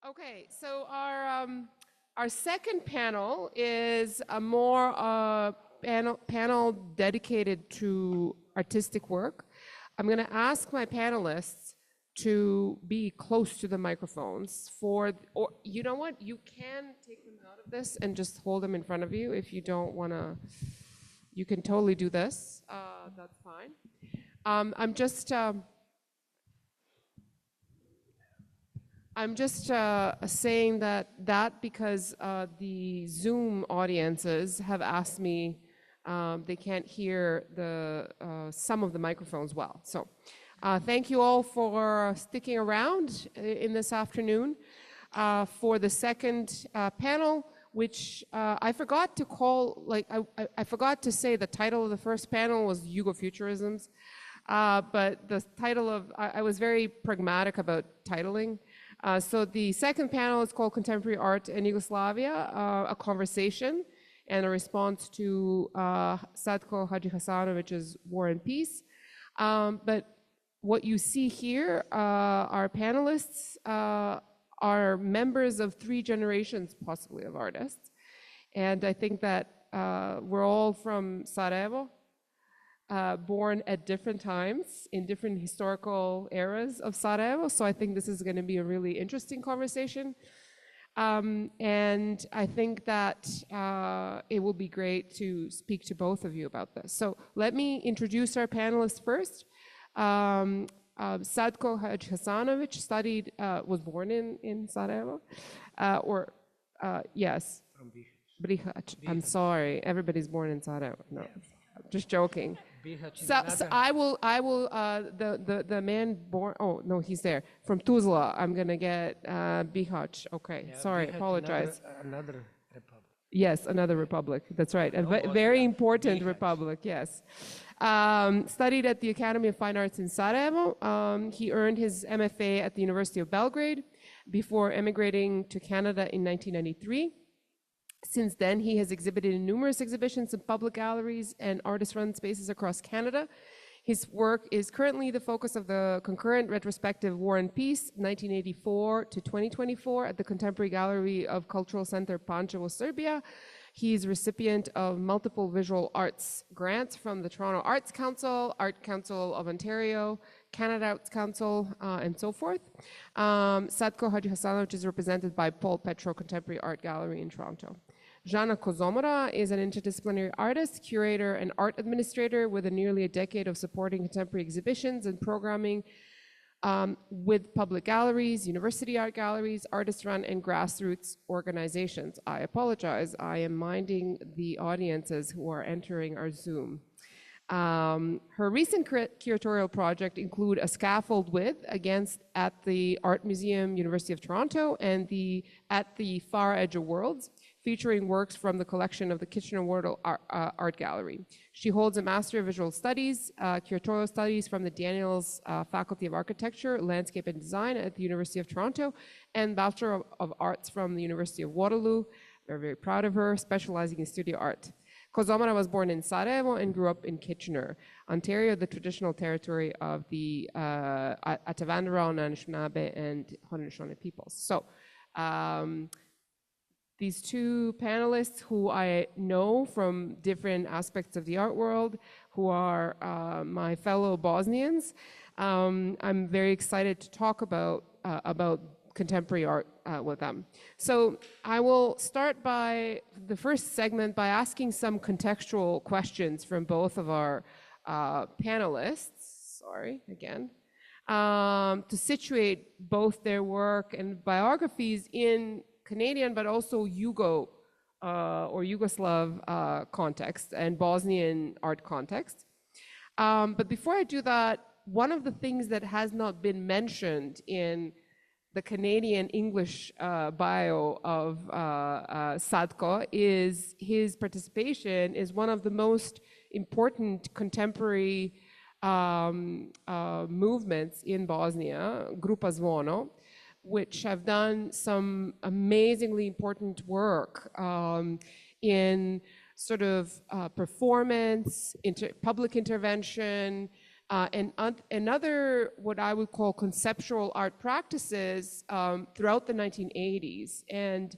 Okay, so our second panel is a more panel dedicated to artistic work. I'm going to ask my panelists to be close to the microphones or you know what? You can take them out of this and just hold them in front of you if you don't want to. You can totally do this. That's fine. I'm just saying that because the Zoom audiences have asked me, they can't hear some of the microphones well. So thank you all for sticking around in this afternoon for the second panel, which I forgot to call, I forgot to say the title of the first panel was Yugofuturisms, but the title of, I was very pragmatic about titling. So the second panel is called Contemporary Art in Yugoslavia, a conversation and a response to Sadko Hadžihasanović's War and Peace. But what you see here, our panelists are members of 3 generations, possibly, of artists. And I think that we're all from Sarajevo, born at different times in different historical eras of Sarajevo. So I think this is going to be a really interesting conversation. And I think that it will be great to speak to both of you about this. So let me introduce our panelists first. Sadko Hadžihasanović was born in Sarajevo, yes, Bihać. I'm sorry, everybody's born in Sarajevo. No, I'm just joking. So I will, the man born, oh, no, he's there, from Tuzla, I'm going to get Bihać. Okay, yeah, sorry, Bihać, apologize. Another republic. Yes, another republic, that's right. A very important Bihać. Republic, yes. Studied at the Academy of Fine Arts in Sarajevo. He earned his MFA at the University of Belgrade before emigrating to Canada in 1993. Since then, he has exhibited in numerous exhibitions in public galleries and artist-run spaces across Canada. His work is currently the focus of the concurrent retrospective War and Peace, 1984 to 2024, at the Contemporary Gallery of Cultural Center Pančevo, Serbia. He's recipient of multiple visual arts grants from the Toronto Arts Council, Art Council of Ontario, Canada Arts Council, and so forth. Sadko Hadžihasanović is represented by Paul Petro Contemporary Art Gallery in Toronto. Žana Kozomora is an interdisciplinary artist, curator, and art administrator with nearly a decade of supporting contemporary exhibitions and programming with public galleries, university art galleries, artist-run, and grassroots organizations. I apologize, I am minding the audiences who are entering our Zoom. Her recent curatorial project include a scaffold with against at the Art Museum, University of Toronto, and at the Far Edge of Worlds, featuring works from the collection of the Kitchener-Wardle Art Gallery. She holds a Master of Visual Studies, Curatorial Studies from the Daniels Faculty of Architecture, Landscape and Design at the University of Toronto, and Bachelor of Arts from the University of Waterloo. We're very proud of her, specializing in studio art. Kozomora was born in Sarajevo and grew up in Kitchener, Ontario, the traditional territory of the Atavandarao, Anishinaabe, and Haudenosaunee peoples. So, these 2 panelists who I know from different aspects of the art world, who are my fellow Bosnians, I'm very excited to talk about contemporary art with them. So I will start by the first segment by asking some contextual questions from both of our panelists, sorry, again, to situate both their work and biographies in Canadian, but also Yugo or Yugoslav context and Bosnian art context. But before I do that, one of the things that has not been mentioned in the Canadian English bio of Sadko is his participation is one of the most important contemporary movements in Bosnia, Grupa Zvono, which have done some amazingly important work in sort of performance, public intervention, and another, what I would call conceptual art practices throughout the 1980s. And,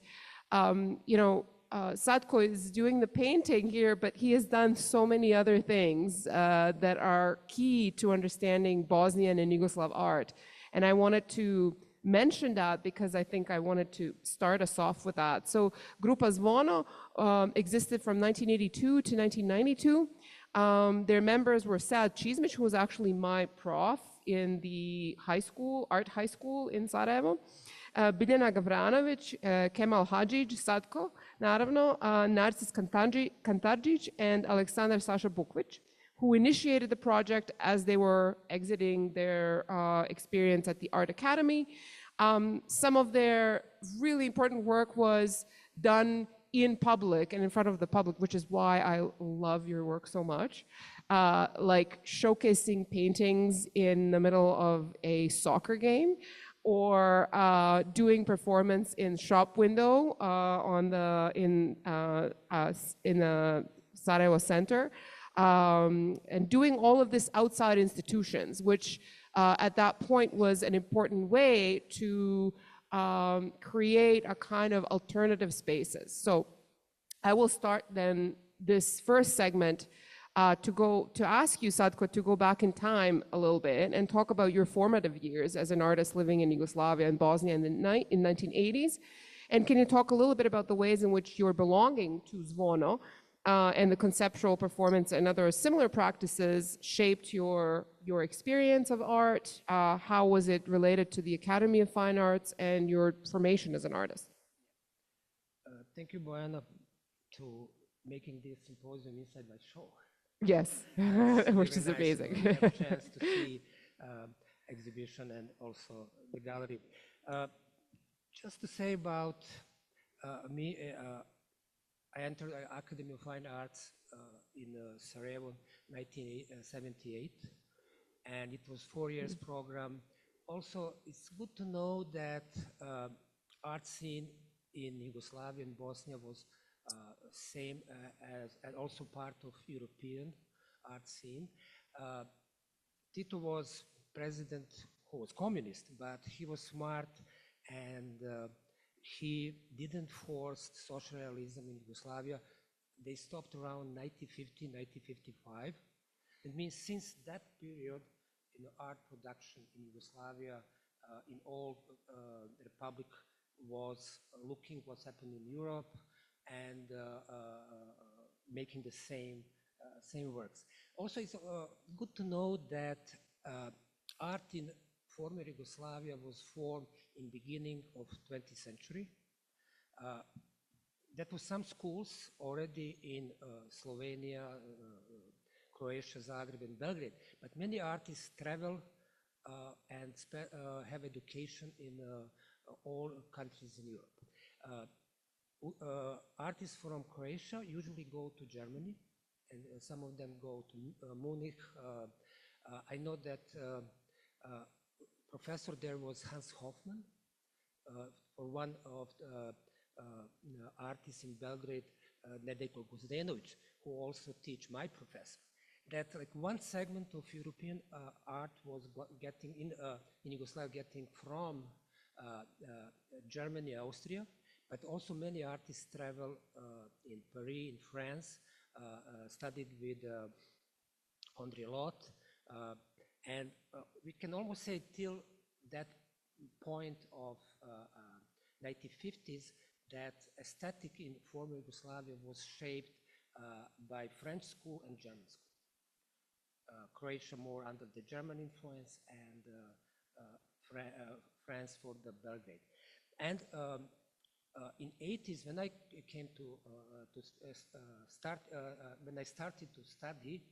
Sadko is doing the painting here, but he has done so many other things that are key to understanding Bosnian and Yugoslav art. And I wanted to mention that because I think I wanted to start us off with that. So Grupa Zvono existed from 1982 to 1992. Their members were Sad Čizmić, who was actually my prof in the art high school in Sarajevo, Biljana Gavranović, Kemal Hadžić, Sadko, naravno, Narcis Kantarđić, and Aleksandar Saša Bukvić, who initiated the project as they were exiting their experience at the Art Academy. Some of their really important work was done in public and in front of the public, which is why I love your work so much. Like showcasing paintings in the middle of a soccer game, or doing performance in shop window in the Sarajevo Center, and doing all of this outside institutions, which at that point was an important way to create a kind of alternative spaces. So I will start then this first segment to ask you, Sadko, to go back in time a little bit and talk about your formative years as an artist living in Yugoslavia and Bosnia in the 1980s. And can you talk a little bit about the ways in which your belonging to Zvono and the conceptual performance and other similar practices shaped your experience of art? How was it related to the Academy of Fine Arts and your formation as an artist? Thank you, Bojana, to making this symposium inside my show. Yes, which is amazing. We have a chance to see exhibition and also the gallery. Just to say about me, I entered the Academy of Fine Arts in Sarajevo, 1978, and it was 4 years program. Also, it's good to know that art scene in Yugoslavia and Bosnia was same as, and also part of European art scene. Tito was president who was communist, but he was smart, and he didn't force social realism in Yugoslavia. They stopped around 1950, 1955. It means since that period, in art production in Yugoslavia, in all the Republic was looking what's happening in Europe and making the same works. Also, it's good to know that art in former Yugoslavia was formed in beginning of 20th century. That was some schools already in Slovenia, Croatia, Zagreb, and Belgrade, but many artists travel and have education in all countries in Europe. Artists from Croatia usually go to Germany, and some of them go to Munich. I know that professor there was Hans Hofmann, or one of the artists in Belgrade, Nedeljko Gozdenović, who also teach my professor. That like one segment of European art was getting in Yugoslavia, getting from Germany, Austria, but also many artists travel in Paris, in France, studied with André Lot, and we can almost say till that point of 1950s that aesthetic in former Yugoslavia was shaped by French school and German school. Croatia more under the German influence, and France for the Belgrade. And in 80s, when I came when I started to study,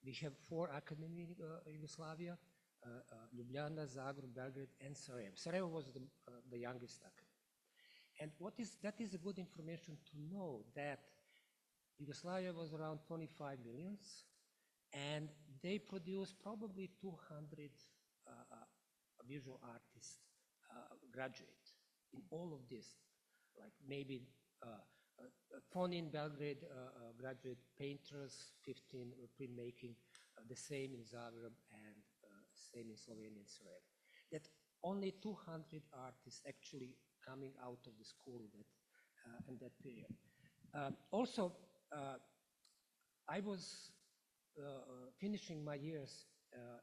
we have 4 academies in Yugoslavia: Ljubljana, Zagreb, Belgrade, and Sarajevo. Sarajevo was the youngest academy. And that is a good information to know that Yugoslavia was around 25 millions, and they produced probably 200 visual artists graduate in all of this. Like maybe Foni in Belgrade graduate painters, 15 printmaking, the same in Zagreb and same in Slovenia and Sarajevo. That only 200 artists actually coming out of the school in that period. Also, I was finishing my years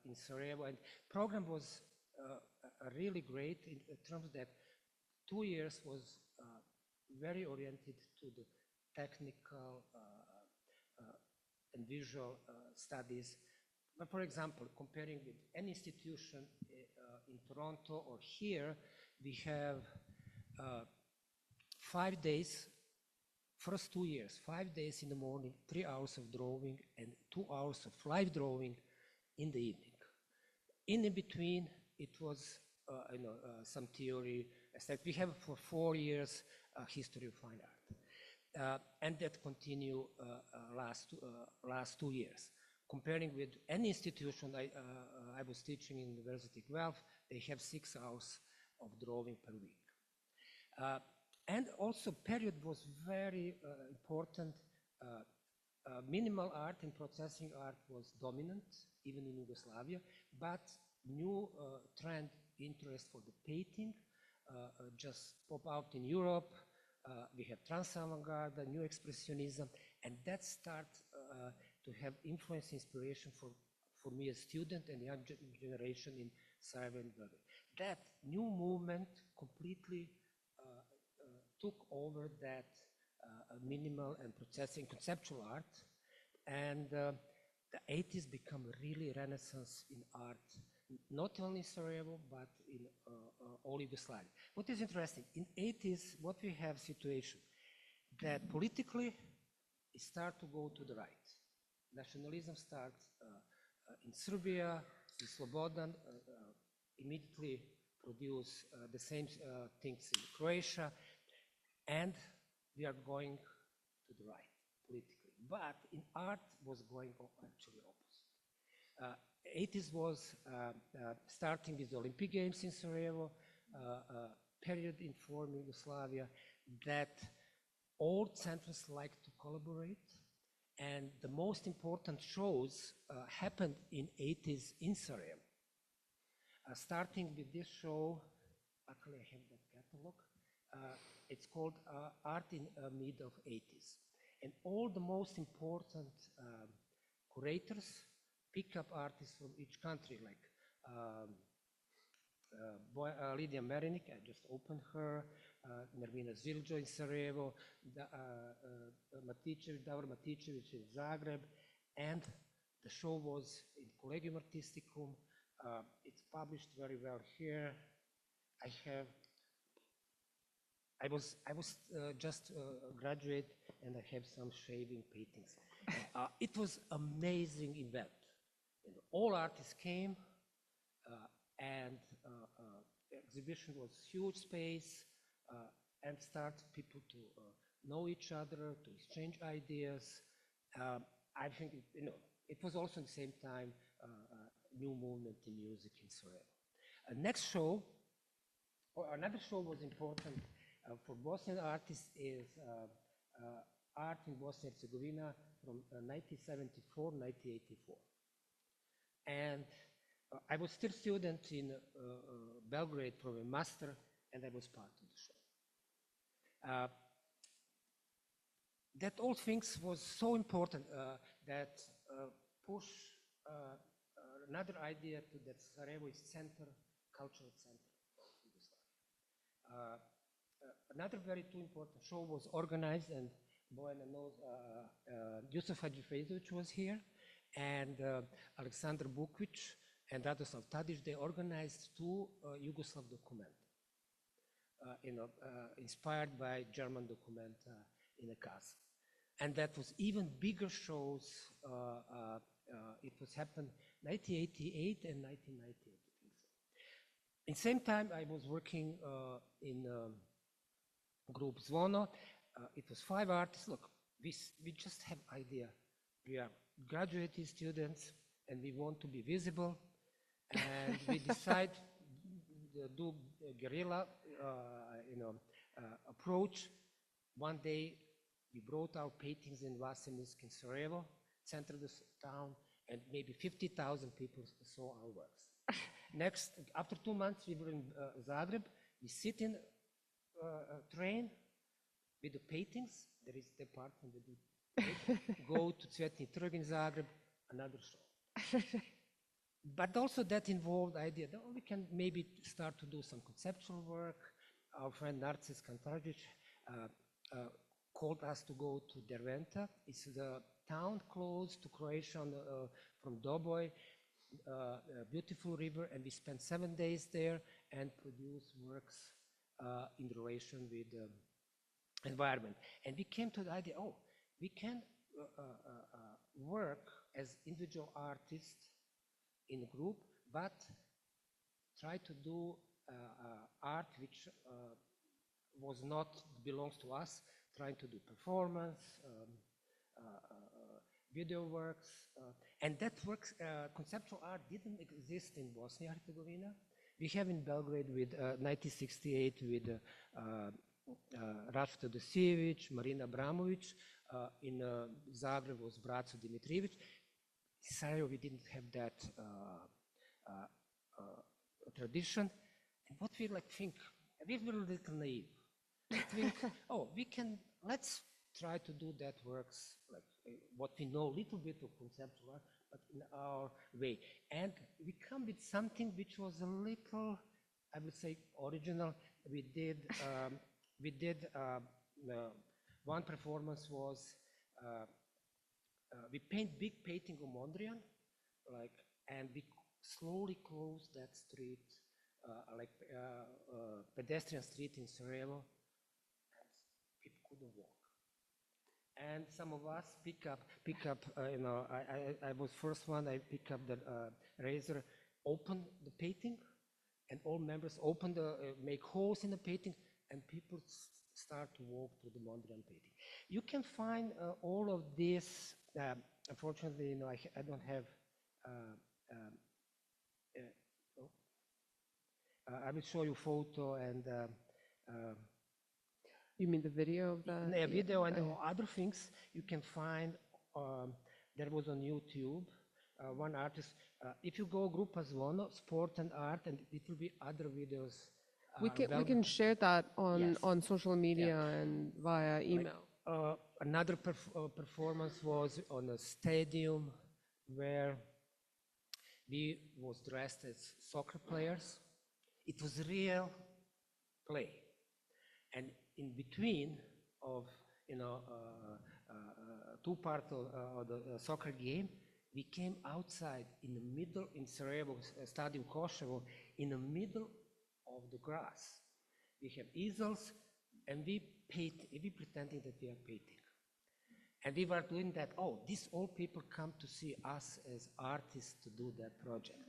in Sarajevo, and program was really great in terms that 2 years was very oriented to the technical and visual studies. But for example, comparing with any institution in Toronto or here, we have 5 days, first 2 years, 5 days in the morning, 3 hours of drawing and 2 hours of live drawing in the evening. In between, it was some theory. We have for 4 years history of fine art, and that continue last 2 years. Comparing with any institution, I was teaching in University of Guelph, they have 6 hours of drawing per week. And also period was very important. Minimal art and processing art was dominant, even in Yugoslavia, but new trend interest for the painting just pop out in Europe. We have trans-avant-garde, new expressionism, and that start to have influence, inspiration for me as student and young generation in Sarajevo and Belgrade. That new movement completely took over that minimal and processing conceptual art, and the 80s become really renaissance in art, not only in Sarajevo, but in all Yugoslavia. What is interesting, in 80s, what we have situation, that politically, it start to go to the right. Nationalism starts in Serbia, in Slobodan, immediately produce the same things in Croatia, and we are going to the right politically. But in art was going actually opposite. 80s was starting with the Olympic Games in Sarajevo, period in former Yugoslavia that all centers like to collaborate, and the most important shows happened in 80s in Sarajevo. Starting with this show, actually I have that catalog. It's called Art in Mid of 80s. And all the most important curators pick up artists from each country, like Lidija Merenić, I just opened her, Nermina Ziljo in Sarajevo, Davor Matičević in Zagreb, and the show was in Collegium Artisticum. It's published very well here. I was just graduate, and I have some shaving paintings. It was amazing event. All artists came, and the exhibition was huge space, and start people to know each other, to exchange ideas. I think it was also at the same time new movement in music in Sarajevo. Next show, or another show was important for Bosnian artists is art in Bosnia and Herzegovina from 1974-1984. And I was still student in Belgrade for a master, and I was part of the show. That all things was so important that push another idea to that Sarajevo is center, cultural center of Yugoslavia. Another very too important show was organized, and Bojana knows, Yusuf Hadžihasanović was here, and Aleksandar Bukvić and Radoslav Tadić, they organized 2 Yugoslav documenta, inspired by German documenta in a castle. And that was even bigger shows. It was happened 1988 and 1998, I think so. In the same time, I was working in group Zvono. It was 5 artists. Look, we just have idea. We are graduating students, and we want to be visible. And we decide to do a guerrilla, approach. One day, we brought our paintings in Vlaseminsk in Sarajevo, center of the town, and maybe 50,000 people saw our works. Next, after 2 months, we were in Zagreb. We sit in a train with the paintings. There is the department that do go to Cvetni Trg in Zagreb, another show. But also that involved the idea that we can maybe start to do some conceptual work. Our friend Narcis Kantarjic called us to go to Derventa. It's the town close to Croatia from Doboj, a beautiful river, and we spent 7 days there and produced works in relation with the environment. And we came to the idea, we can work as individual artists in a group, but try to do art which was not belongs to us, trying to do performance, video works, and that works, conceptual art didn't exist in Bosnia and Herzegovina. We have in Belgrade with 1968 with Rashta Dosijević, Marina Abramović, in Zagreb was Braco Dimitrijević. In Sarajevo we didn't have that tradition. And what we think, we were a little naive. Think, let's try to do that works, like what we know, a little bit of conceptual art, but in our way. And we come with something which was a little, I would say, original. We did one performance was, we paint big painting of Mondrian, and we slowly closed that street, pedestrian street in Sarajevo, and people couldn't walk. And some of us pick up, I was first one, I pick up the razor, open the painting, and all members open make holes in the painting, and people start to walk to the Mondrian painting. You can find all of this, unfortunately, I don't have, I will show you photo and you mean the video of the? Yeah, video and other things you can find. There was on YouTube, one artist. If you go Grupa Zvono, sport and art, and it will be other videos. We can share that on social media and via email. Another performance was on a stadium where we was dressed as soccer players. It was real play, and in between of two parts of the soccer game, we came outside in the middle in Sarajevo, Stadium Koševo, in the middle of the grass. We have easels, and we pretending that we are painting. And we were doing that, these old people come to see us as artists to do that project.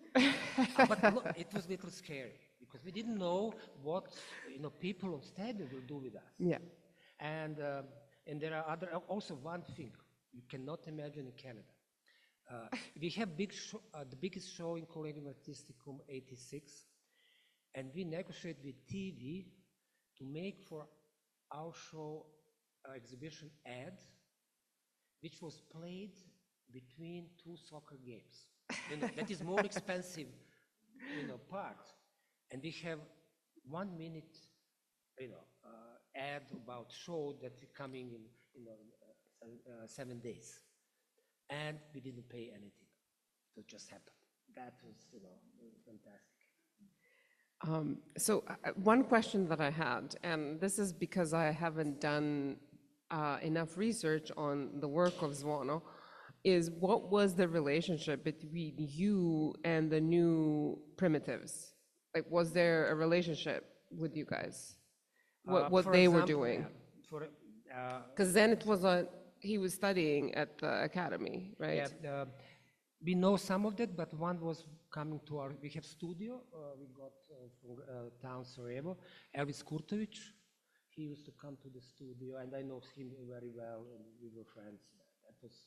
But look, it was a little scary, because we didn't know what people on stadium will do with us. Yeah. And there are also one thing you cannot imagine in Canada. We have the biggest show in Collegium Artisticum 86, and we negotiate with TV to make for our show exhibition ad, which was played between two soccer games. That is more expensive, part. And we have 1 minute, ad about show that coming in 7 days. And we didn't pay anything. It just happened. That was, fantastic. So one question that I had, and this is because I haven't done enough research on the work of Zvono, is what was the relationship between you and the new primitives? Like, was there a relationship with you guys? What they were doing? Because then it was he was studying at the academy, right? Yeah, we know some of that, but one was coming to we have studio, we got from town Sarajevo, Elvis Kurtović. He used to come to the studio, and I know him very well, and we were friends. That was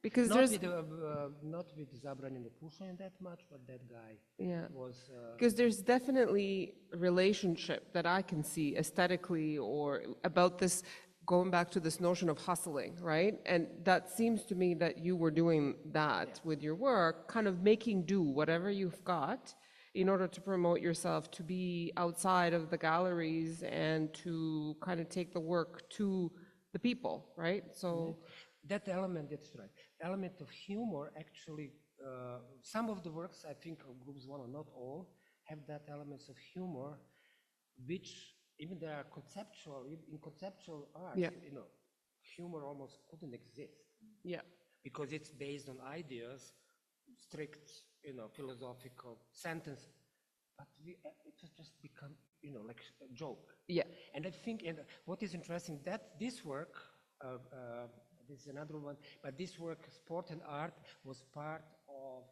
because not with Zabranjeno pušenje that much, but that guy was. Because there's definitely a relationship that I can see aesthetically or about this going back to this notion of hustling, right? And that seems to me that you were doing that with your work, kind of making do whatever you've got in order to promote yourself, to be outside of the galleries and to kind of take the work to the people, right? So that element, that's right. Element of humor, actually, some of the works, I think, of groups one, or not all, have that elements of humor, which even they are conceptual. In conceptual art, you know, humor almost couldn't exist. Yeah. Because it's based on ideas, strict, you know, philosophical sentence, but it has just become, you know, like a joke. Yeah. And I think, and what is interesting, that this work, this is another one, but this work, Sport and Art, was part of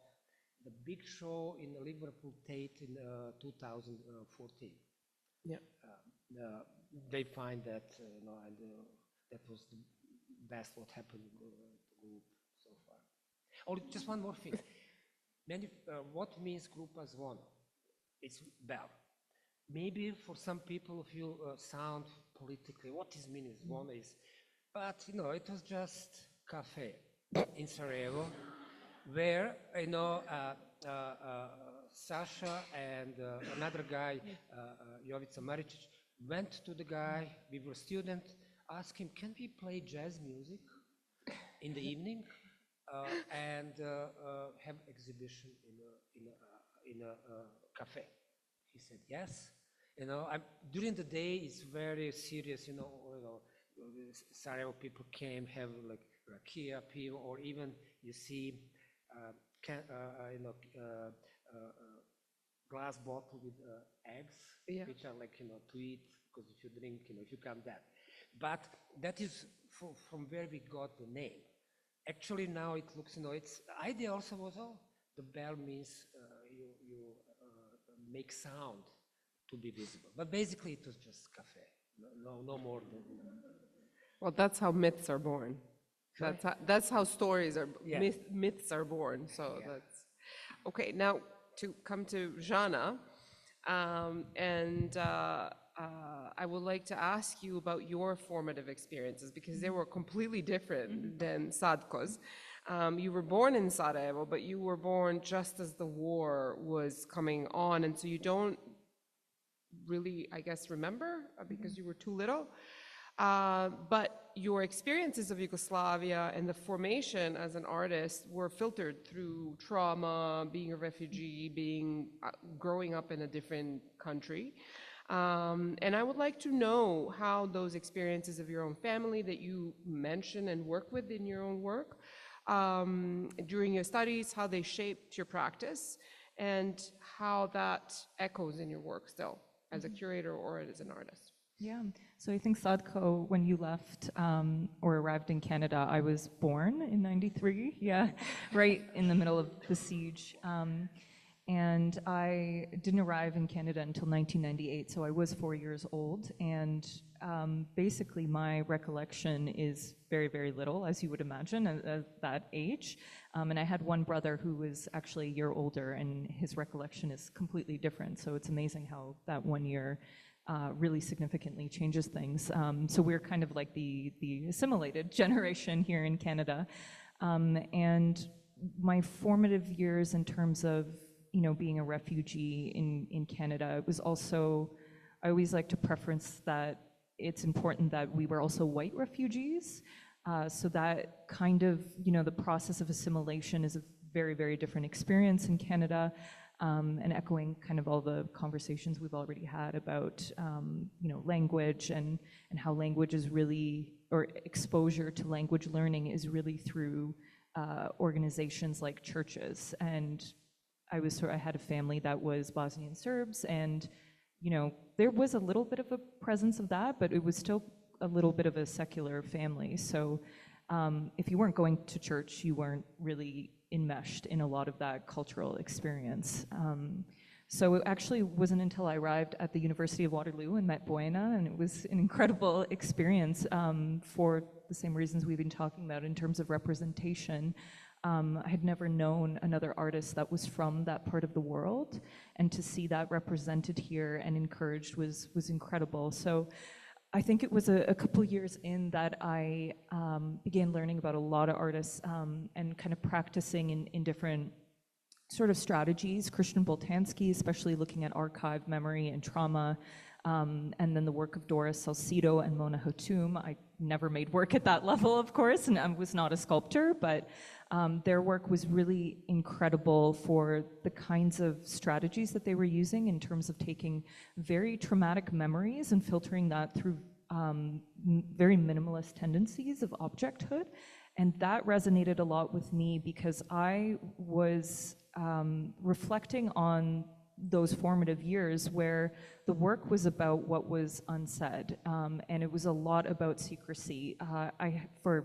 the big show in Liverpool Tate in 2014. Yeah. They find that, you know, and that was the best what happened in the group so far. Oh, just one more thing. What means Grupa Zvono? It's bell. Maybe for some people feel sound politically, what is meaning Zvono is, but you know, it was just cafe in Sarajevo, where, you know, Sasha and another guy, Jovica Maričić, went to the guy, we were students, asked him, can we play jazz music in the evening and have exhibition in a cafe? He said yes. You know, during the day it's very serious. You know, Sarajevo people came, have like rakia, pivo, or even you see, glass bottle with eggs, which are like, you know, to eat, because if you drink, you know, if you can't that. But that is from where we got the name. Actually, now it looks, you know, its idea also was, oh, the bell means you make sound to be visible. But basically, it was just cafe. No more than. Well, that's how myths are born. That's how stories are. Myths are born. So that's okay. Now to come to Žana, and I would like to ask you about your formative experiences, because they were completely different than Sadko's. You were born in Sarajevo, but you were born just as the war was coming on, and so you don't really, I guess, remember because you were too little. But your experiences of Yugoslavia and the formation as an artist were filtered through trauma, being a refugee, growing up in a different country. And I would like to know how those experiences of your own family that you mention and work with in your own work during your studies, how they shaped your practice, and how that echoes in your work still as a curator or as an artist. Yeah, so I think Sadko, when you left or arrived in Canada, I was born in '93, right in the middle of the siege. And I didn't arrive in Canada until 1998, so I was 4 years old. And basically my recollection is very, very little, as you would imagine, at that age. And I had one brother who was actually a year older, and his recollection is completely different. So it's amazing how that 1 year really significantly changes things. So we're kind of like the assimilated generation here in Canada. And my formative years in terms of, you know, being a refugee in Canada, it was also, I always like to preference that it's important that we were also white refugees. So that kind of, you know, the process of assimilation is a very, very different experience in Canada. And echoing kind of all the conversations we've already had about, you know, language and how language is really, or exposure to language learning is really through organizations like churches. And I had a family that was Bosnian Serbs, and, you know, there was a little bit of a presence of that, but it was still a little bit of a secular family. So if you weren't going to church, you weren't really enmeshed in a lot of that cultural experience. So it actually wasn't until I arrived at the University of Waterloo and met Bojana, and it was an incredible experience for the same reasons we've been talking about in terms of representation. I had never known another artist that was from that part of the world, and to see that represented here and encouraged was incredible. So I think it was a couple years in that I began learning about a lot of artists and kind of practicing in different sort of strategies. Christian Boltanski, especially looking at archive memory and trauma, and then the work of Doris Salcido and Mona Hatoum. I never made work at that level, of course, and I was not a sculptor, but their work was really incredible for the kinds of strategies that they were using in terms of taking very traumatic memories and filtering that through very minimalist tendencies of objecthood. And that resonated a lot with me because I was reflecting on those formative years where the work was about what was unsaid, and it was a lot about secrecy. For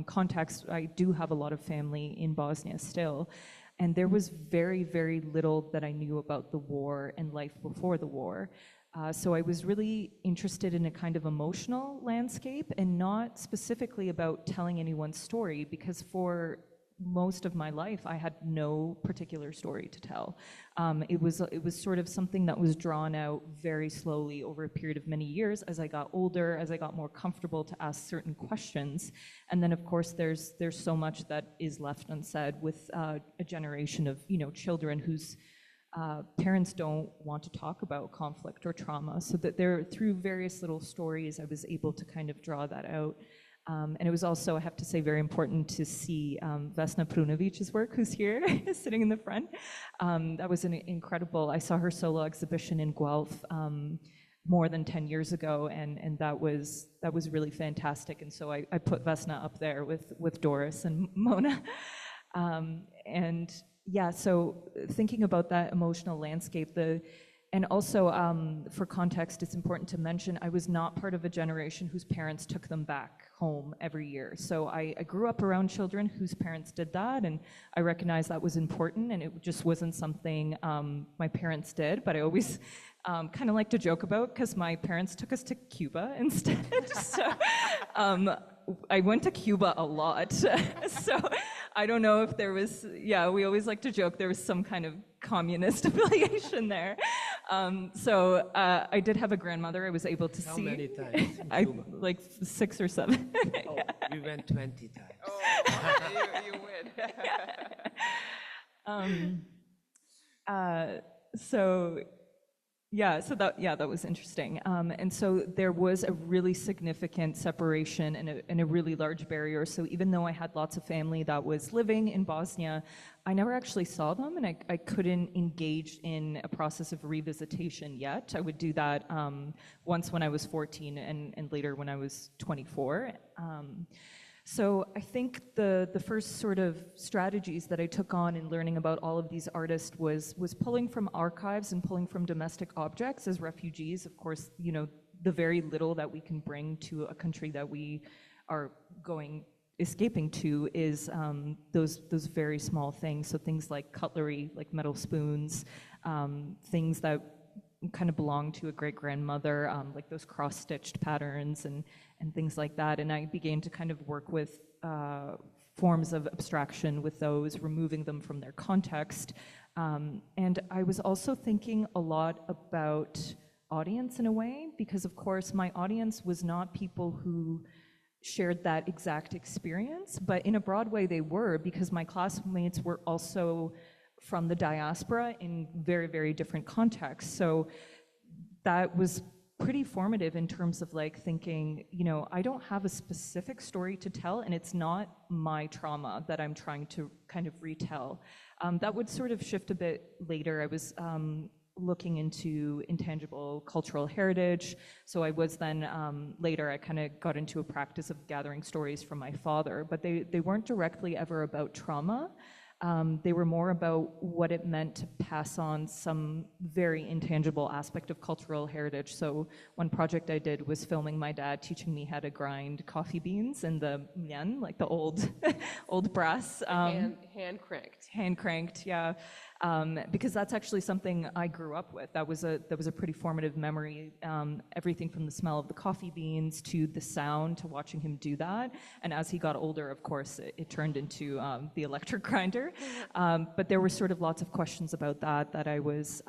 context, I do have a lot of family in Bosnia still, and there was very, very little that I knew about the war and life before the war. So I was really interested in a kind of emotional landscape and not specifically about telling anyone's story, because for most of my life, I had no particular story to tell. It was sort of something that was drawn out very slowly over a period of many years as I got older, as I got more comfortable to ask certain questions. And then, of course, there's so much that is left unsaid with a generation of children whose parents don't want to talk about conflict or trauma. So that through various little stories, I was able to kind of draw that out. And it was also, I have to say, very important to see Vesna Prunovic's work, who's here, sitting in the front. That was an incredible, I saw her solo exhibition in Guelph more than 10 years ago, and that was really fantastic. And so I put Vesna up there with Doris and Mona. And yeah, so thinking about that emotional landscape, and also, for context, it's important to mention, I was not part of a generation whose parents took them back home every year. So I grew up around children whose parents did that, and I recognized that was important, and it just wasn't something my parents did, but I always kind of like to joke about, because my parents took us to Cuba instead. So I went to Cuba a lot. So I don't know if there was, we always like to joke there was some kind of communist affiliation there. So I did have a grandmother I was able to see. How many times in Cuba? Like 6 or 7. Oh, we went 20 times. Oh, you win. So that was interesting. And so there was a really significant separation and a really large barrier. So even though I had lots of family that was living in Bosnia, I never actually saw them, and I couldn't engage in a process of revisitation yet. I would do that once when I was 14 and later when I was 24. So I think the first sort of strategies that I took on in learning about all of these artists was pulling from archives and pulling from domestic objects as refugees. Of course, the very little that we can bring to a country that we are escaping to is those very small things. So things like cutlery, like metal spoons, things that kind of belonged to a great-grandmother, like those cross-stitched patterns and things like that. And I began to kind of work with forms of abstraction with those, removing them from their context. And I was also thinking a lot about audience in a way, because of course my audience was not people who shared that exact experience, but in a broad way they were, because my classmates were also from the diaspora in very, very different contexts. So that was pretty formative in terms of like thinking, I don't have a specific story to tell, and it's not my trauma that I'm trying to kind of retell. That would sort of shift a bit later. I was looking into intangible cultural heritage. So I was then, later I kind of got into a practice of gathering stories from my father, but they weren't directly ever about trauma. They were more about what it meant to pass on some very intangible aspect of cultural heritage. So one project I did was filming my dad teaching me how to grind coffee beans in the myen, like the old brass. Hand cranked. Hand cranked, yeah. Because that's actually something I grew up with. That was a pretty formative memory. Everything from the smell of the coffee beans to the sound to watching him do that. And as he got older, of course, it turned into the electric grinder. But there were sort of lots of questions about that I was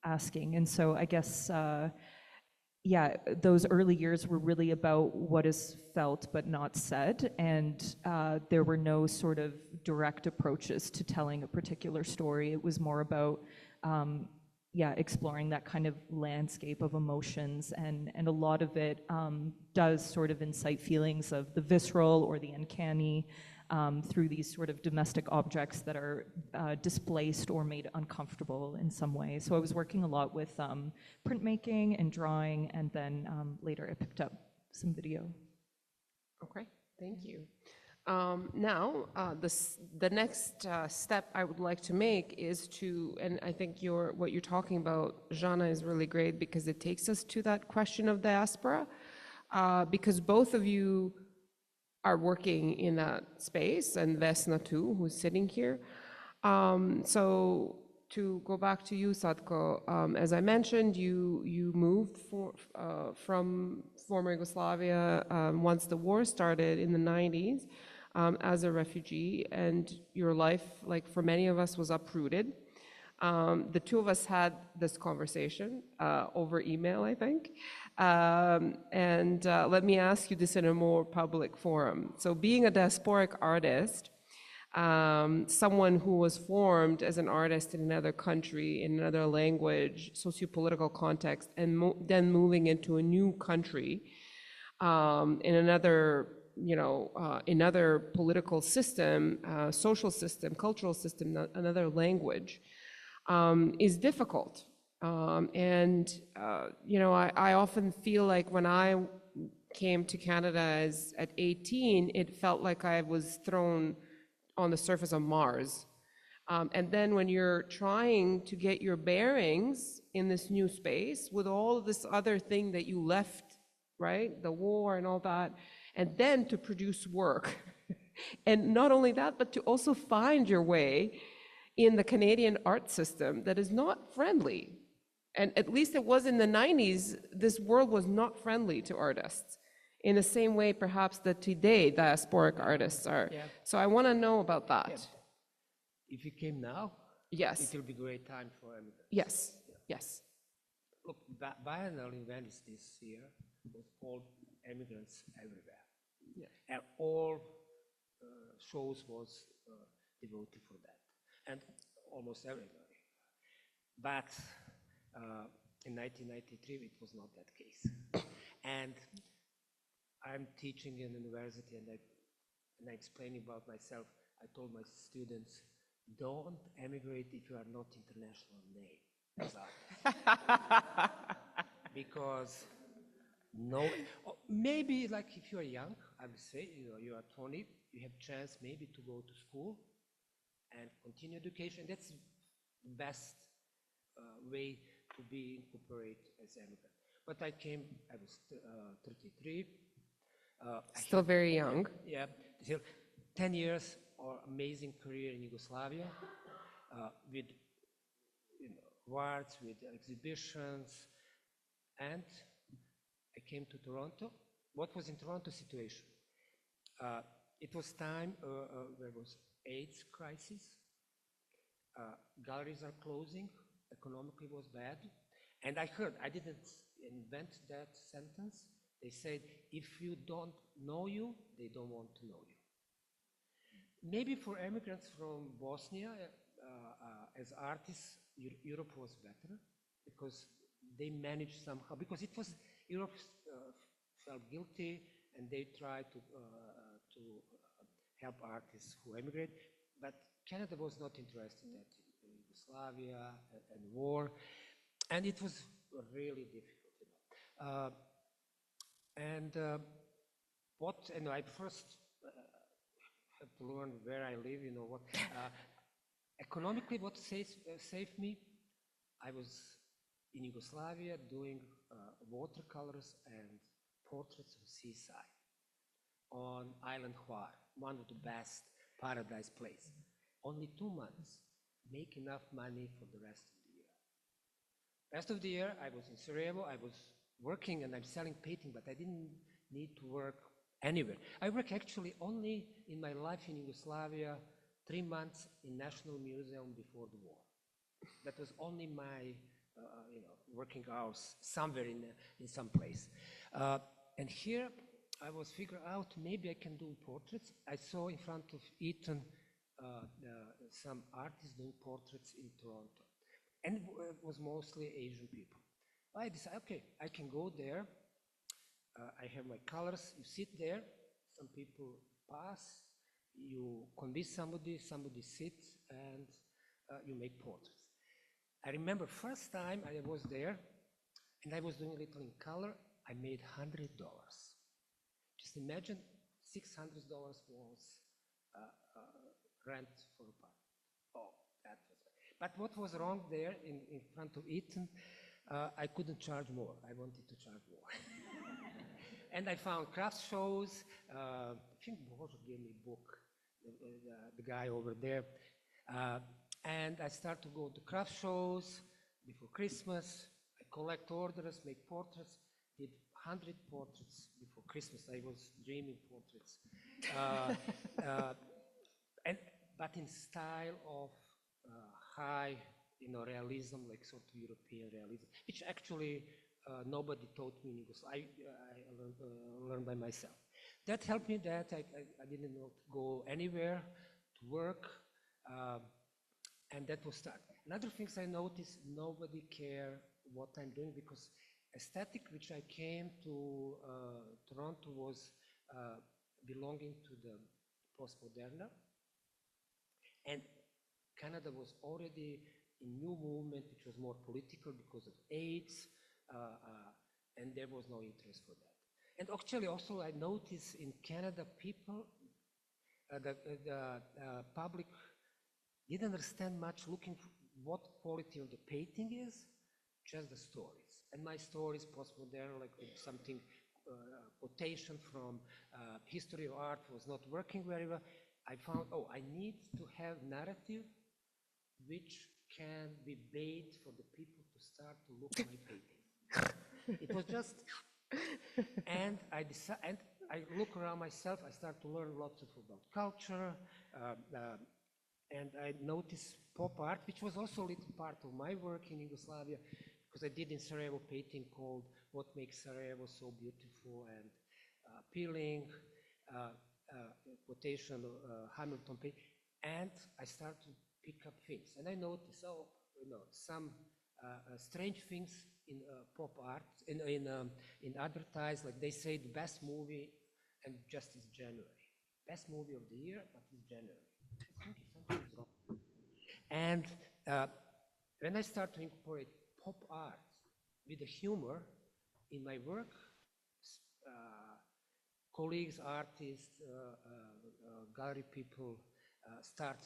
asking. And so I guess yeah, those early years were really about what is felt but not said, and there were no sort of direct approaches to telling a particular story. It was more about, yeah, exploring that kind of landscape of emotions, and a lot of it does sort of incite feelings of the visceral or the uncanny through these sort of domestic objects that are displaced or made uncomfortable in some way. So I was working a lot with printmaking and drawing, and then later I picked up some video. Okay, thank you. Now, the next step I would like to make is to, and I think what you're talking about, Žana, is really great because it takes us to that question of diaspora, because both of you are working in that space, and Vesna too, who's sitting here. So to go back to you, Sadko, as I mentioned, you moved from former Yugoslavia once the war started in the 90s as a refugee, and your life, like for many of us, was uprooted. The two of us had this conversation over email, I think. Let me ask you this in a more public forum. So being a diasporic artist, someone who was formed as an artist in another country, in another language, sociopolitical context, and then moving into a new country, in another, another political system, social system, cultural system, another language, is difficult. I often feel like when I came to Canada at 18, it felt like I was thrown on the surface of Mars. And then when you're trying to get your bearings in this new space with all of this other thing that you left, right? The war and all that, and then to produce work. And not only that, but to also find your way in the Canadian art system that is not friendly. And at least it was in the 90s, this world was not friendly to artists in the same way perhaps that today diasporic artists are. Yeah. So I want to know about that. Yeah. If you came now, yes, it will be a great time for immigrants. Yes, yeah. Yes. Look, Biennial in Venice this year was called Immigrants Everywhere. Yeah. And all shows was devoted for that. And almost everybody. But in 1993, it was not that case. And I'm teaching in university, and I'm explaining about myself. I told my students, don't emigrate if you are not international name as artist. Because maybe like if you are young, I would say, you are 20, you have chance maybe to go to school and continue education. That's the best way to be incorporated as immigrant. But I was 33. Still very young. Yeah, still 10 years or amazing career in Yugoslavia with awards, with exhibitions, and I came to Toronto. What was in Toronto situation? It was time there was AIDS crisis. Galleries are closing. Economically was bad. And I heard, I didn't invent that sentence. They said, if you don't know you, they don't want to know you. Maybe for immigrants from Bosnia, as artists, Europe was better because they managed somehow, because it was, Europe felt guilty and they tried to help artists who emigrate, but Canada was not interested in that, in Yugoslavia and war, and it was really difficult. And I first had to learn where I live, what. Economically, what saved me, I was in Yugoslavia doing watercolors and portraits of seaside on Island Hvar, one of the best paradise places. Only 2 months, make enough money for the rest of the year. Rest of the year, I was in Sarajevo, I was working and I'm selling painting, but I didn't need to work anywhere. I work actually only in my life in Yugoslavia, 3 months in National Museum before the war. That was only my working hours somewhere in some place. And here I was figuring out maybe I can do portraits. I saw in front of Eton some artists doing portraits in Toronto. And it was mostly Asian people. I decided, okay, I can go there. I have my colors. You sit there. Some people pass. You convince somebody sits, and you make portraits. I remember first time I was there, and I was doing a little in color. I made $100. Just imagine, $600 was rent for a park. Oh, that was. But what was wrong there in front of Eton? I couldn't charge more. I wanted to charge more. And I found craft shows. I think Bojana gave me a book, the guy over there. And I started to go to craft shows before Christmas. I collect orders, make portraits, did 100 portraits before Christmas. I was dreaming portraits. But in style of high, realism, like sort of European realism, which actually nobody taught me in Yugoslavia. I learned by myself. That helped me that I didn't know to go anywhere to work. And that was start. Another things I noticed, nobody care what I'm doing, because aesthetic which I came to Toronto was belonging to the postmoderna, and Canada was already a new movement which was more political because of AIDS, and there was no interest for that. And actually also I noticed in Canada people, the public didn't understand much looking for what quality of the painting is, just the stories. And my stories, postmodern, like something, quotation from history of art was not working very well. I found, I need to have narrative which can be bait for the people to start to look at my painting. It was just, and I decided, and I look around myself, I start to learn lots about culture, and I noticed pop art, which was also a little part of my work in Yugoslavia, because I did in Sarajevo a painting called What Makes Sarajevo So Beautiful and Appealing, quotation Hamilton painting, and I started to pick up things. And I noticed, some strange things in pop art, in advertise, like they say the best movie, and just is January. Best movie of the year, but it's January. I think something is wrong. And when I start to incorporate pop art with the humor in my work, colleagues, artists, gallery people start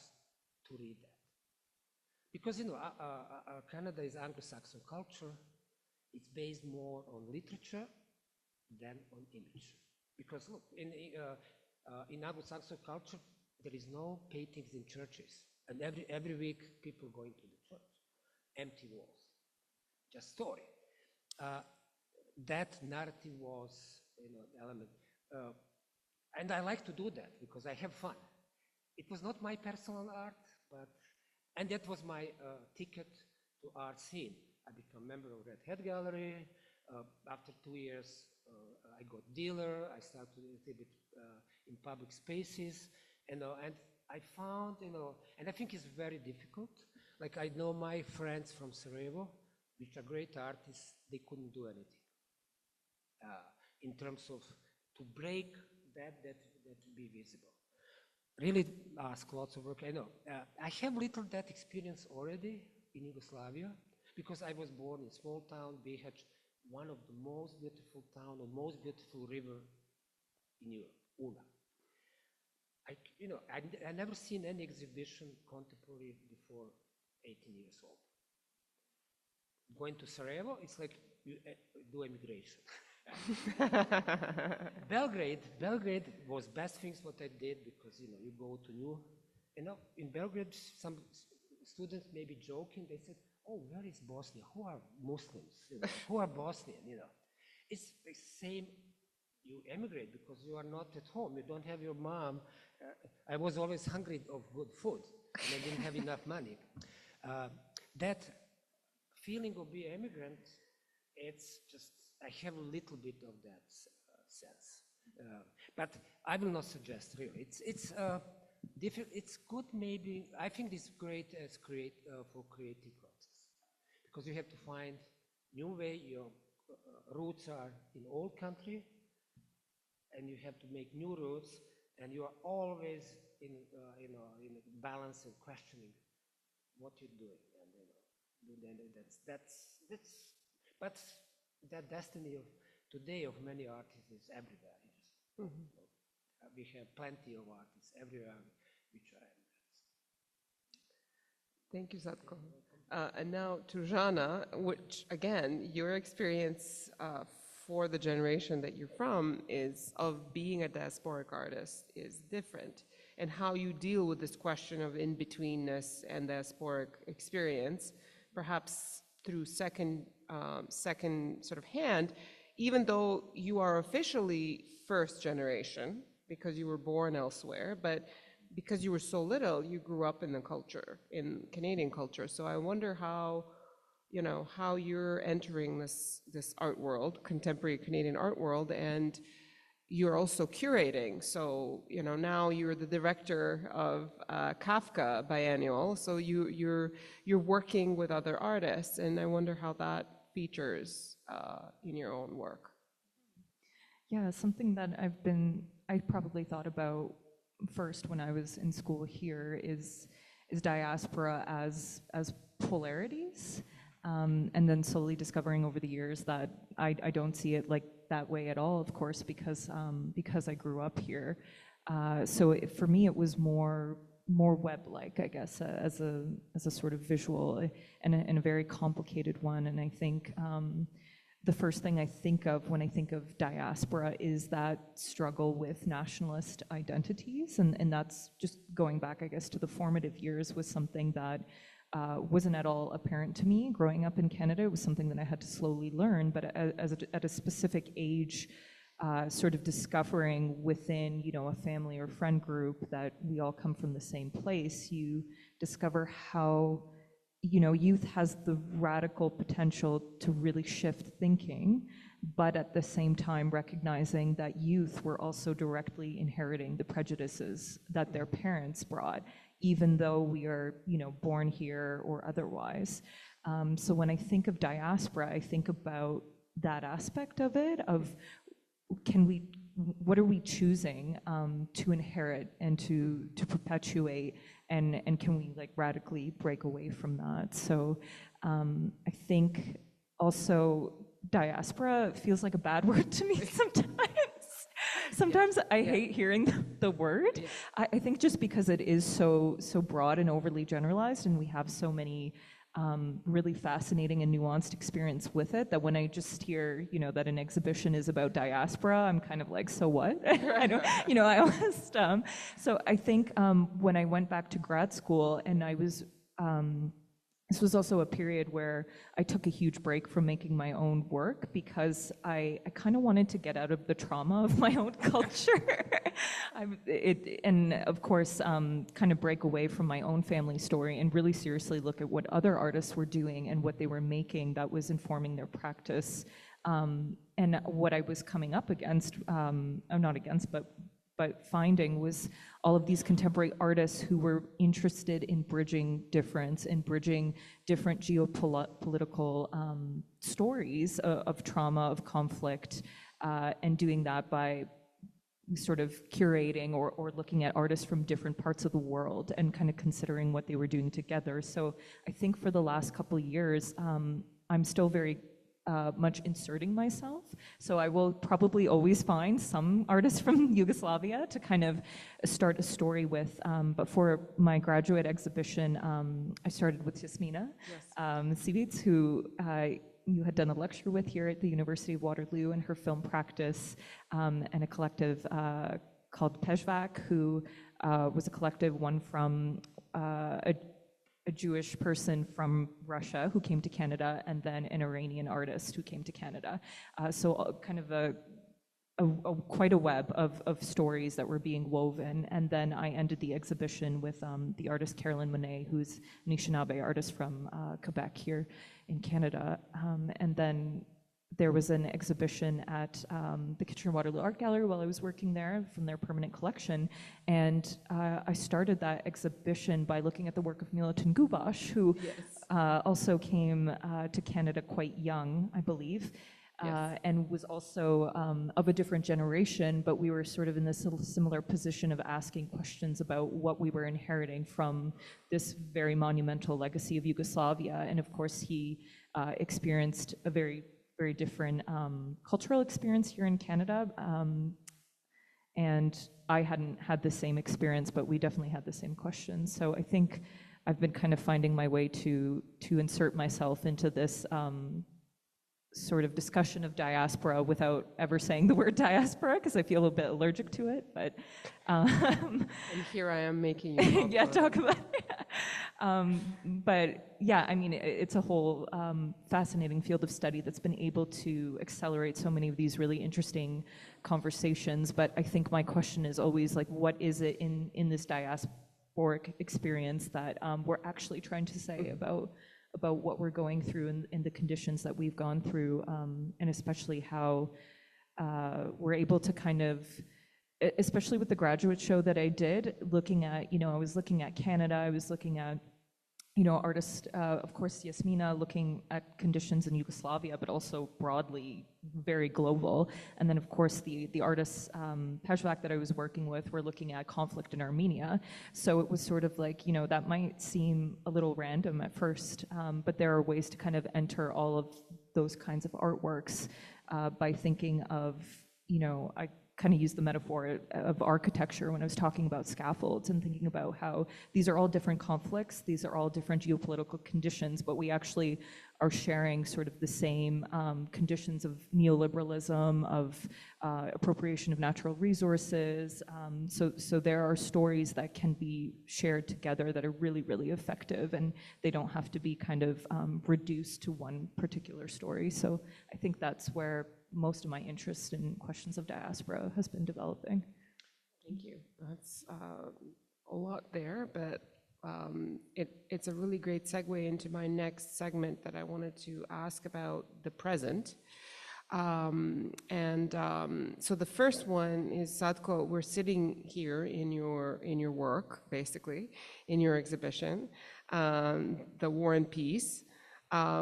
to read that. Because, Canada is Anglo-Saxon culture. It's based more on literature than on image. Because look, in Anglo-Saxon culture, there is no paintings in churches. And every week, people going to the church. Empty walls. Just story. That narrative was, the element. And I like to do that because I have fun. It was not my personal art, and that was my ticket to art scene. I became a member of Red Hat Gallery. After 2 years, I got dealer. I started to exhibit in public spaces, and I found, and I think it's very difficult. Like I know my friends from Sarajevo, which are great artists, they couldn't do anything in terms of to break that to be visible. Really ask lots of work. I know. I have little that experience already in Yugoslavia because I was born in a small town, Bihać, one of the most beautiful town or most beautiful river in Europe, Una. I never seen any exhibition contemporary before 18 years old. Going to Sarajevo, it's like you do immigration. Belgrade was best things what I did because you go to new, in Belgrade some students may be joking. They said, "Oh, where is Bosnia? Who are Muslims? Who are Bosnian?" It's the same. You emigrate because you are not at home. You don't have your mom. I was always hungry of good food, and I didn't have enough money. That feeling of being immigrant, it's just, I have a little bit of that sense. But I will not suggest really. It's good maybe, I think it's great as for creative process. Because you have to find new way, your roots are in old country, and you have to make new roots, and you are always in balance and questioning what you're doing, and but that destiny of today of many artists is everywhere. We have plenty of artists everywhere which are immigrants. Thank you, Sadko. And now to Žana, which again, your experience for the generation that you're from is of being a diasporic artist is different, and how you deal with this question of in-betweenness and diasporic experience, perhaps through second sort of hand, even though you are officially first generation because you were born elsewhere, but because you were so little, you grew up in the culture, in Canadian culture. So I wonder how you're entering this art world, contemporary Canadian art world, and you're also curating. So, now you're the director of Kafka Biennial, so you're working with other artists, and I wonder how that features in your own work. Yeah, something that I probably thought about first when I was in school here is diaspora as polarities, and then slowly discovering over the years that I don't see it like that way at all, of course, because I grew up here. So for me, it was more web-like, I guess, as a sort of visual and a very complicated one. And I think the first thing I think of when I think of diaspora is that struggle with nationalist identities, and that's just going back, I guess, to the formative years was something that wasn't at all apparent to me growing up in Canada. It was something that I had to slowly learn, but at a specific age, sort of discovering within, a family or friend group that we all come from the same place, you discover how youth has the radical potential to really shift thinking, but at the same time recognizing that youth were also directly inheriting the prejudices that their parents brought, even though we are, born here or otherwise. So when I think of diaspora, I think about that aspect of it, of what are we choosing to inherit and to perpetuate, and can we radically break away from that? So I think also diaspora feels like a bad word to me sometimes. I hate hearing the word. I think just because it is so broad and overly generalized, and we have so many really fascinating and nuanced experience with it, that when I just hear, that an exhibition is about diaspora, I'm kind of like, so what? I almost, so I think when I went back to grad school, and I was, this was also a period where I took a huge break from making my own work, because I kind of wanted to get out of the trauma of my own culture. And of course, kind of break away from my own family story and really seriously look at what other artists were doing and what they were making that was informing their practice. And what I was coming up against, not against, but finding was all of these contemporary artists who were interested in bridging difference and bridging different geopolitical stories of trauma, of conflict, and doing that by sort of curating or looking at artists from different parts of the world and kind of considering what they were doing together. So I think for the last couple of years, I'm still very much inserting myself. So I will probably always find some artists from Yugoslavia to kind of start a story with. But for my graduate exhibition, I started with Jasmina Sivic, who you had done a lecture with here at the University of Waterloo, and her film practice, and a collective called Pezhvak, who was a collective, one from a Jewish person from Russia who came to Canada, and then an Iranian artist who came to Canada. So kind of a quite a web of stories that were being woven. And then I ended the exhibition with the artist Carolyn Monet, who's an Anishinaabe artist from Quebec here in Canada. And then there was an exhibition at the Kitchener-Waterloo Art Gallery while I was working there from their permanent collection. And I started that exhibition by looking at the work of Milutin Gubash, who also came to Canada quite young, I believe. And was also of a different generation, but we were sort of in this similar position of asking questions about what we were inheriting from this very monumental legacy of Yugoslavia. And of course, he experienced a very, very different cultural experience here in Canada. And I hadn't had the same experience, but we definitely had the same questions. So I think I've been kind of finding my way to insert myself into this sort of discussion of diaspora without ever saying the word diaspora, because I feel a bit allergic to it, but... And here I am making you talk about it. But yeah, I mean, it's a whole fascinating field of study that's been able to accelerate so many of these really interesting conversations. But I think my question is always like, what is it in this diasporic experience that we're actually trying to say about what we're going through and the conditions that we've gone through, and especially how we're able to kind of, especially with the graduate show that I did, looking at, I was looking at Canada, I was looking at, artists, of course, Yasmina, looking at conditions in Yugoslavia, but also broadly, very global. And then, of course, the artists, Pajvak, that I was working with, were looking at conflict in Armenia. So it was sort of like, that might seem a little random at first, but there are ways to kind of enter all of those kinds of artworks by thinking of, I kind of use the metaphor of architecture when I was talking about scaffolds and thinking about how these are all different conflicts, these are all different geopolitical conditions, but we actually are sharing sort of the same conditions of neoliberalism, of appropriation of natural resources. So there are stories that can be shared together that are really, really effective, and they don't have to be kind of reduced to one particular story. So I think that's where most of my interest in questions of diaspora has been developing. Thank you. That's a lot there, but it's a really great segue into my next segment that I wanted to ask about the present. So the first one is, Sadko, we're sitting here in your work, basically, in your exhibition, The War and Peace,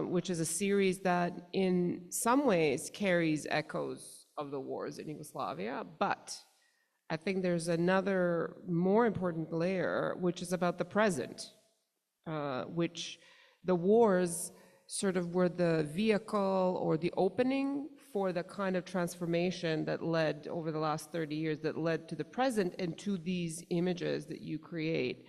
which is a series that in some ways carries echoes of the wars in Yugoslavia, but I think there's another more important layer, which is about the present, which the wars sort of were the vehicle or the opening for the kind of transformation that led over the last 30 years, that led to the present and to these images that you create.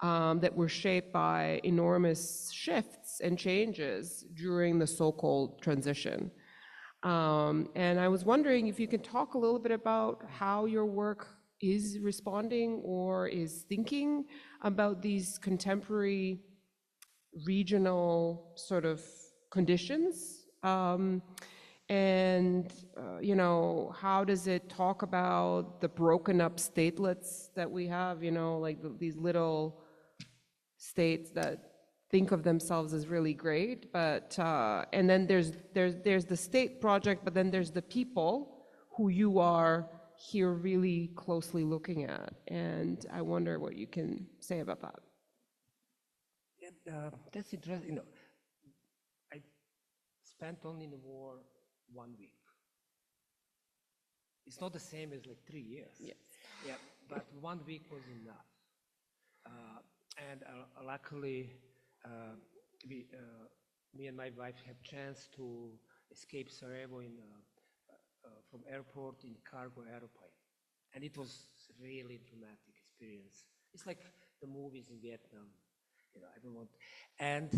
That were shaped by enormous shifts and changes during the so-called transition. And I was wondering if you can talk a little bit about how your work is responding or is thinking about these contemporary regional sort of conditions. How does it talk about the broken up statelets that we have, like these little states that think of themselves as really great, but and then there's the state project, but then there's the people who you are here really closely looking at, and I wonder what you can say about that. That's interesting. I spent only in the war 1 week. It's not the same as like 3 years. Yes. Yeah, but 1 week was enough. And luckily, me and my wife had chance to escape Sarajevo from airport in cargo airplane. And it was really dramatic experience. It's like the movies in Vietnam, I don't want. And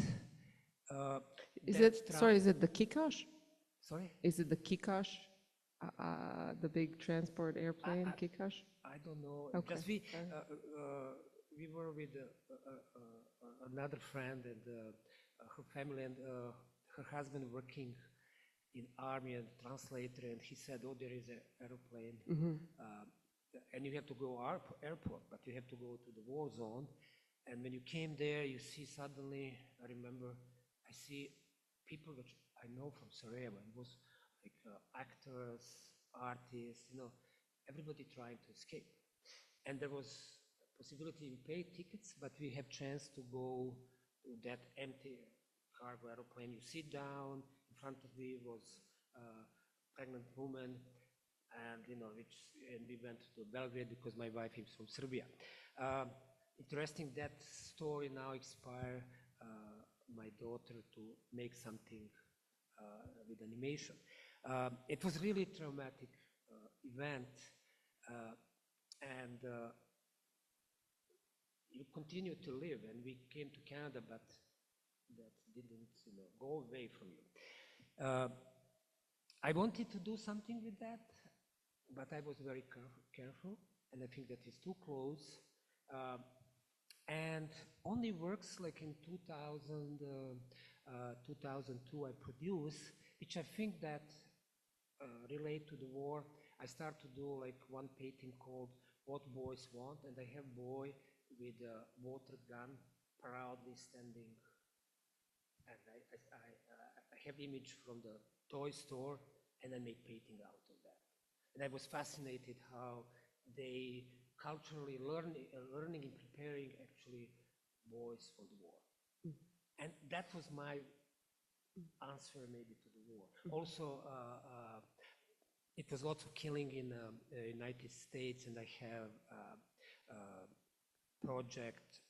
is it the Kikash? Sorry? Is it the Kikash? The big transport airplane, Kikash? I don't know. Okay. Just we were with another friend and her family and her husband working in army and translator, and he said, "Oh, there is an airplane, and you have to go airport, but you have to go to the war zone." And when you came there, you see suddenly, I remember, I see people which I know from Sarajevo. It was like actors, artists, everybody trying to escape. And there was a possibility to pay tickets, but we have chance to go to that empty cargo aeroplane. You sit down, in front of me was a pregnant woman, and and we went to Belgrade because my wife is from Serbia. Interesting that story now inspire my daughter to make something with animation. It was really traumatic event, and you continue to live, and we came to Canada, but that didn't go away from you. I wanted to do something with that, but I was very careful, and I think that is too close. And only works like in 2002 I produced, which I think that relate to the war. I start to do like one painting called What Boys Want, and I have boy with a water gun proudly standing, and I have image from the toy store, and I make painting out of that. And I was fascinated how they culturally learning and preparing actually boys for the war. And that was my answer maybe to the war. Also, it was lots of killing in the United States, and I have a project,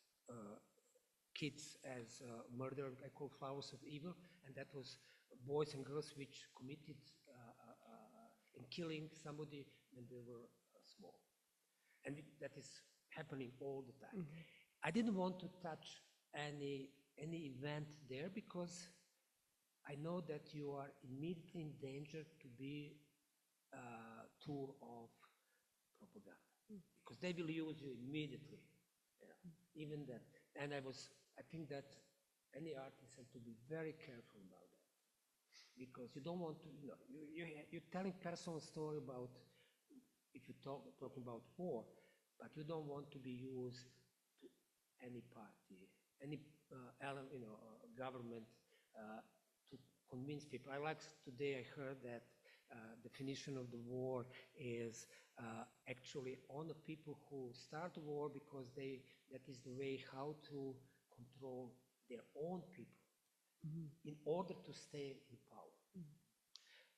Kids as Murder, I call Flowers of Evil, and that was boys and girls which committed in killing somebody when they were small. And that is happening all the time. I didn't want to touch any event there because I know that you are immediately in danger to be a tool of propaganda, because they will use you immediately. Even that. And I think that any artist has to be very careful about that, because you don't want to, you're telling personal story about, if you talking about war, but you don't want to be used to any party, any government to convince people. Today I heard that definition of the war is actually on the people who start the war because that is the way how to control their own people in order to stay in power.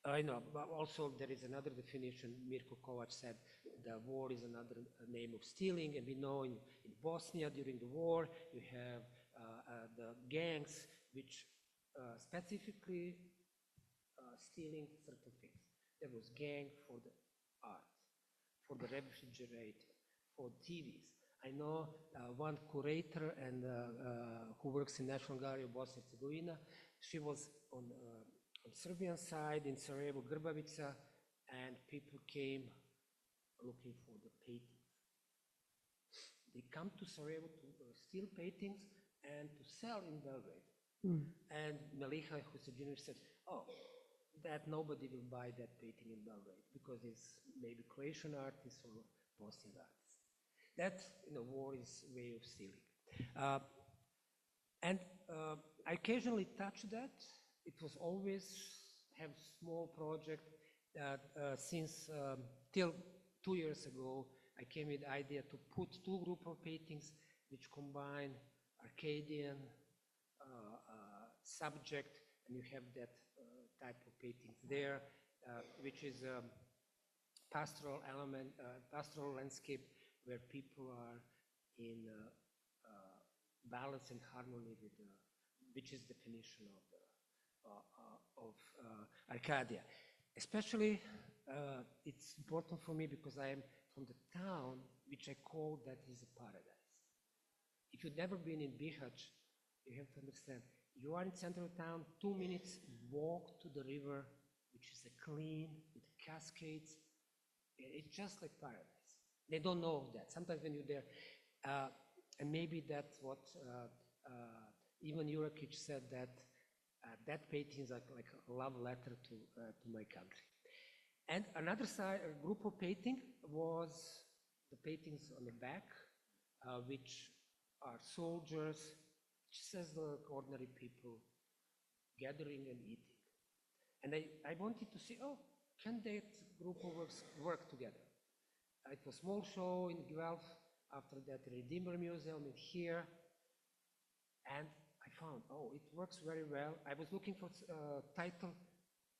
I know, but also there is another definition. Mirko Kovac said the war is another name of stealing, and we know in Bosnia during the war you have the gangs which specifically stealing certain things. There was gang for the art, for the refrigerator, for TVs. I know one curator and who works in National Gallery of Bosnia and Herzegovina. She was on Serbian side in Sarajevo, Grbavica, and people came looking for the paintings. They come to Sarajevo to steal paintings and to sell in Belgrade. And Meliha Husseđinović said, "Oh, that nobody will buy that painting in Belgrade because it's maybe Croatian artist or Bosnian artist." That, war is a way of stealing. And I occasionally touch that. It was always have small project that since till 2 years ago, I came with the idea to put two group of paintings which combine Arcadian subject, and you have that type of paintings there, which is a pastoral element, pastoral landscape where people are in balance and harmony with which is definition of Arcadia. Especially, it's important for me because I am from the town which I call that is a paradise. If you've never been in Bihać, you have to understand, you are in central town, 2 minutes walk to the river, which is a clean, with cascades. It's just like paradise. They don't know that. Sometimes when you're there, and maybe that's what Ivan Jurakic said, that That painting is like a love letter to my country. And another group of painting was the paintings on the back, which are soldiers, just as the ordinary people gathering and eating. And I wanted to see, oh, can that group of work together? It was a small show in Guelph, after that Redeemer Museum in here, and I found, oh, it works very well. I was looking for title.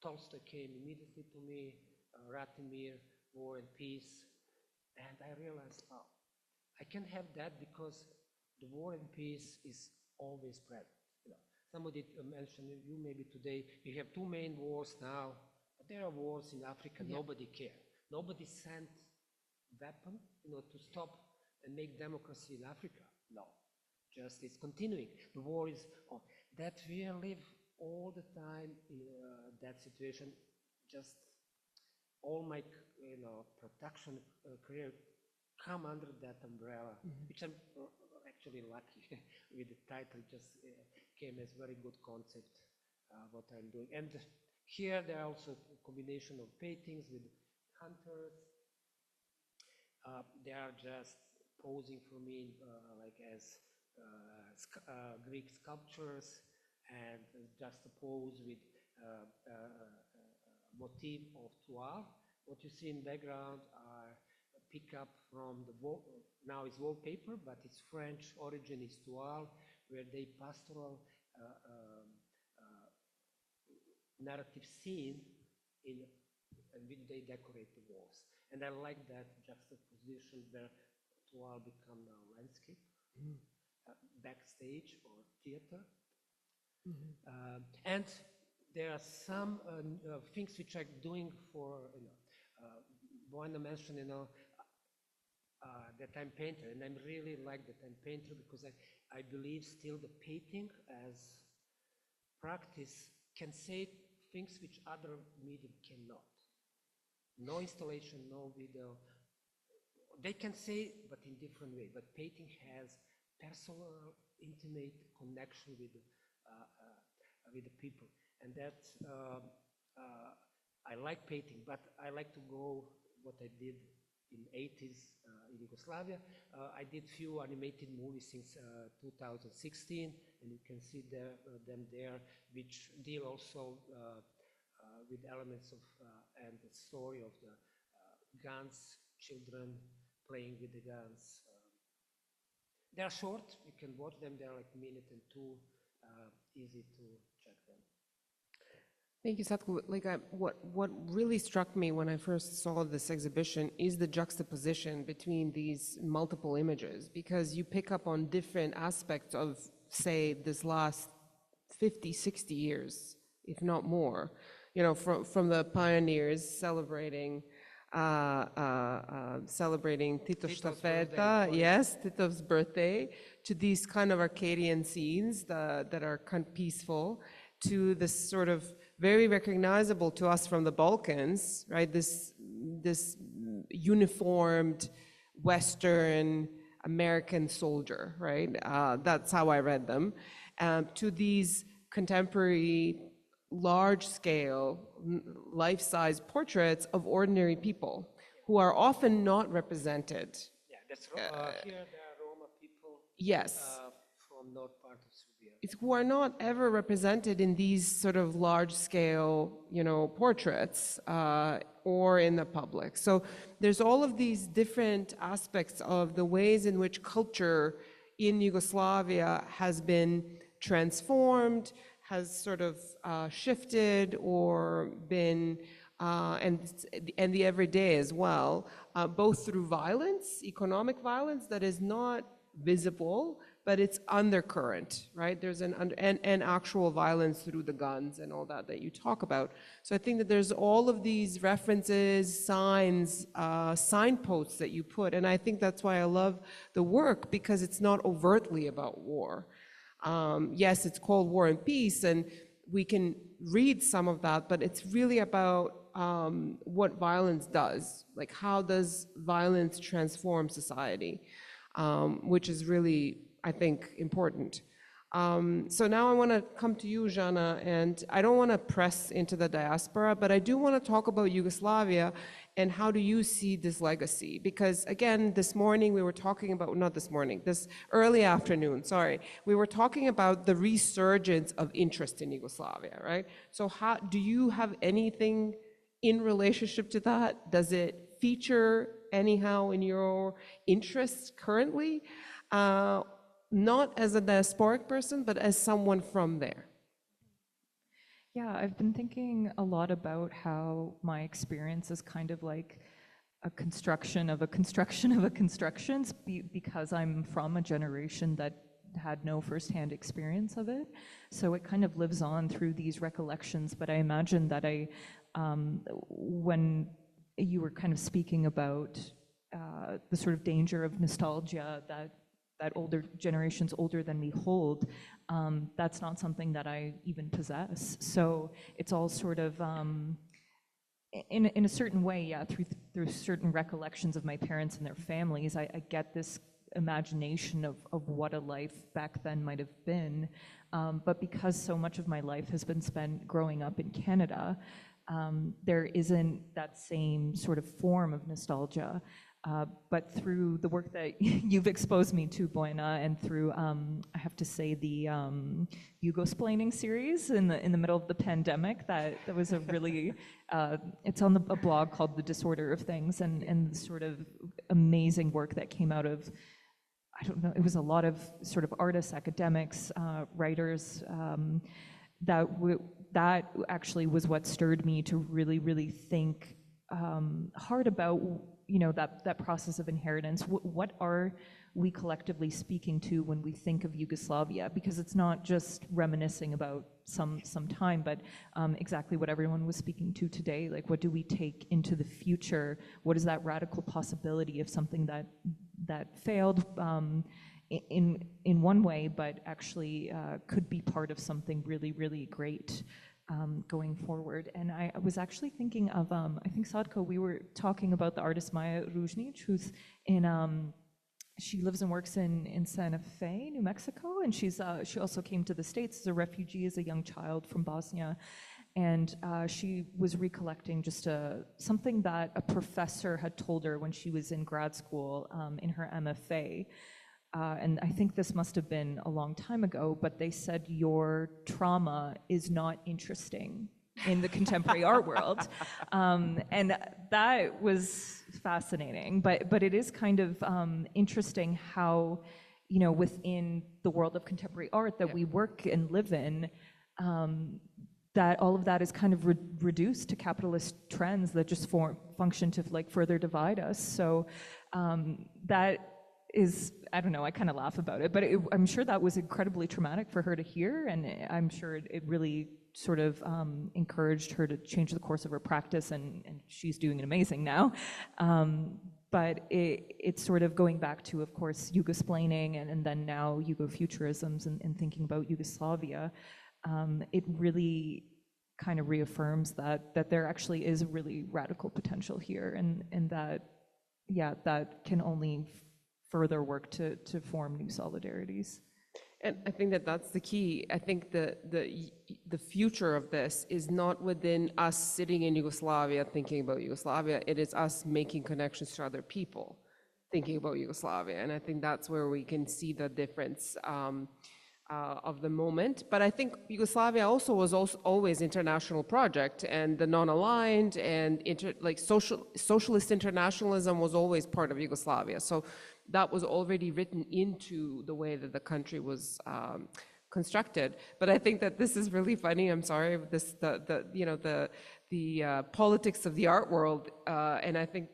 Tolstoy came immediately to me, Ratimir, War and Peace, and I realized, oh, I can have that because the War and Peace is always present. You know, somebody mentioned, you maybe today, you have two main wars now, but there are wars in Africa, nobody cares. Nobody sent weapon, to stop and make democracy in Africa. No, just it's continuing. The war is on. That we live all the time in that situation. Just all my, production career come under that umbrella, which I'm actually lucky with the title. Just came as very good concept what I'm doing. And here there are also a combination of paintings with hunters. They are just posing for me like as Greek sculptures, and just a pose with motif of toile. What you see in background are pick up from the now it's wallpaper, but its French origin is toile, where they pastoral narrative scene in which they decorate the walls. And I like that juxtaposition where toile become now landscape, backstage or theater. And there are some things which I'm doing for, Bojana mentioned, that I'm painter, and I really like that I'm painter because I believe still the painting as practice can say things which other medium cannot. No installation, no video. They can say, but in different way. But painting has personal, intimate connection with the people, and that I like painting. But I like to go what I did in 80s in Yugoslavia. I did few animated movies since 2016, and you can see them there, which deal also with elements of and the story of the guns, children playing with the guns. They are short, you can watch them, they're like a minute and two, easy to check them. Thank you, Sadko. Like, what really struck me when I first saw this exhibition is the juxtaposition between these multiple images, because you pick up on different aspects of, say, this last 50, 60 years, if not more. From the pioneers celebrating Tito's Stafeta, yes, Tito's birthday, to these kind of Arcadian scenes that are kind of peaceful, to this sort of very recognizable to us from the Balkans, right? This uniformed Western American soldier, right? That's how I read them. To these contemporary, large-scale, life-size portraits of ordinary people who are often not represented. Yeah, that's here there are Roma people. Yes. From north part of Serbia. Who are not ever represented in these sort of large-scale, portraits or in the public. So there's all of these different aspects of the ways in which culture in Yugoslavia has been transformed, has sort of shifted or been, and the everyday as well, both through violence, economic violence that is not visible, but it's undercurrent, right? There's and actual violence through the guns and all that you talk about. So I think that there's all of these references, signs, signposts that you put, and I think that's why I love the work, because it's not overtly about war. Yes, it's called War and Peace, and we can read some of that, but it's really about what violence does. Like, how does violence transform society, which is really, I think, important. So now I want to come to you, Žana, and I don't want to press into the diaspora, but I do want to talk about Yugoslavia and how do you see this legacy? Because again, this morning we were talking about, not this morning, this early afternoon, sorry, we were talking about the resurgence of interest in Yugoslavia, right? So how, do you have anything in relationship to that? Does it feature anyhow in your interests currently? Not as a diasporic person, but as someone from there. Yeah, I've been thinking a lot about how my experience is kind of like a construction of a construction of a construction, because I'm from a generation that had no firsthand experience of it. So it kind of lives on through these recollections. But I imagine that when you were kind of speaking about the sort of danger of nostalgia that older generations older than me hold, that's not something that I even possess. So it's all sort of, in a certain way, yeah, through certain recollections of my parents and their families, I get this imagination of what a life back then might have been. But because so much of my life has been spent growing up in Canada, there isn't that same sort of form of nostalgia. But through the work that you've exposed me to, Bojana, and through, I have to say, the Yugosplaining series in the middle of the pandemic, that was a really, it's on a blog called The Disorder of Things, and the sort of amazing work that came out of, I don't know, it was a lot of sort of artists, academics, writers, that actually was what stirred me to really, really think hard about, you know, that process of inheritance. What are we collectively speaking to when we think of Yugoslavia? Because it's not just reminiscing about some time, but exactly what everyone was speaking to today. Like, what do we take into the future? What is that radical possibility of something that failed in one way, but actually could be part of something really, really great going forward? And I was actually thinking of, I think, Sadko, we were talking about the artist Maya Ruznic, who's in, she lives and works in Santa Fe, New Mexico, and she also came to the States as a refugee, as a young child from Bosnia. And she was recollecting just something that a professor had told her when she was in grad school in her MFA. And I think this must have been a long time ago, but they said your trauma is not interesting in the contemporary art world. And that was fascinating, but it is kind of interesting how, you know, within the world of contemporary art that we work and live in, that all of that is kind of reduced to capitalist trends that just function to like further divide us. So that is, I don't know, I kind of laugh about it, but I'm sure that was incredibly traumatic for her to hear, and I'm sure it really sort of encouraged her to change the course of her practice, and she's doing it amazing now. But it's sort of going back to, of course, Yugosplaining and then now Yugofuturisms and thinking about Yugoslavia. It really kind of reaffirms that there actually is a really radical potential here, and that, yeah, that can only further work to form new solidarities. And I think that's the key. I think the future of this is not within us sitting in Yugoslavia thinking about Yugoslavia. It is us making connections to other people thinking about Yugoslavia. And I think that's where we can see the difference of the moment. But I think Yugoslavia also was always international project, and the non-aligned and socialist internationalism was always part of Yugoslavia. So that was already written into the way that the country was constructed. But I think that this is really funny. I'm sorry, the politics of the art world, and I think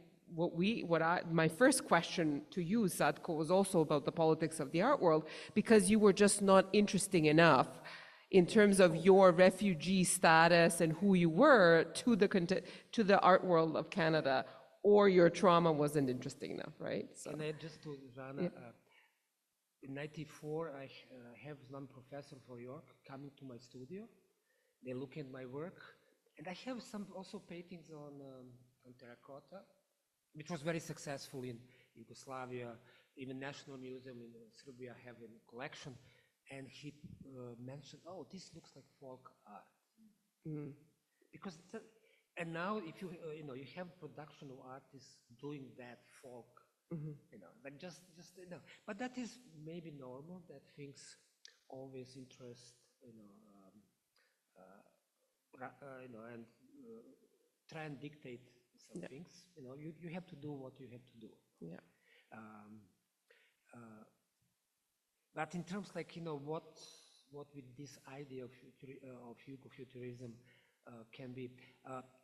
my first question to you, Sadko, was also about the politics of the art world, because you were just not interesting enough in terms of your refugee status and who you were to the art world of Canada, or your trauma wasn't interesting enough, right? So. And just to Žana, in '94, I have one professor from York coming to my studio. They look at my work, and I have some also paintings on terracotta, which was very successful in Yugoslavia. Even National Museum in Serbia have a collection. and he mentioned, "Oh, this looks like folk art," because and now if you you know, you have production of artists doing that folk, you know, like just you know, but that is maybe normal, that things always interest, you know, you know, and try and dictate some things. You know, you have to do what you have to do. Yeah. But in terms, like, you know, what with this idea of Yugofuturism can be.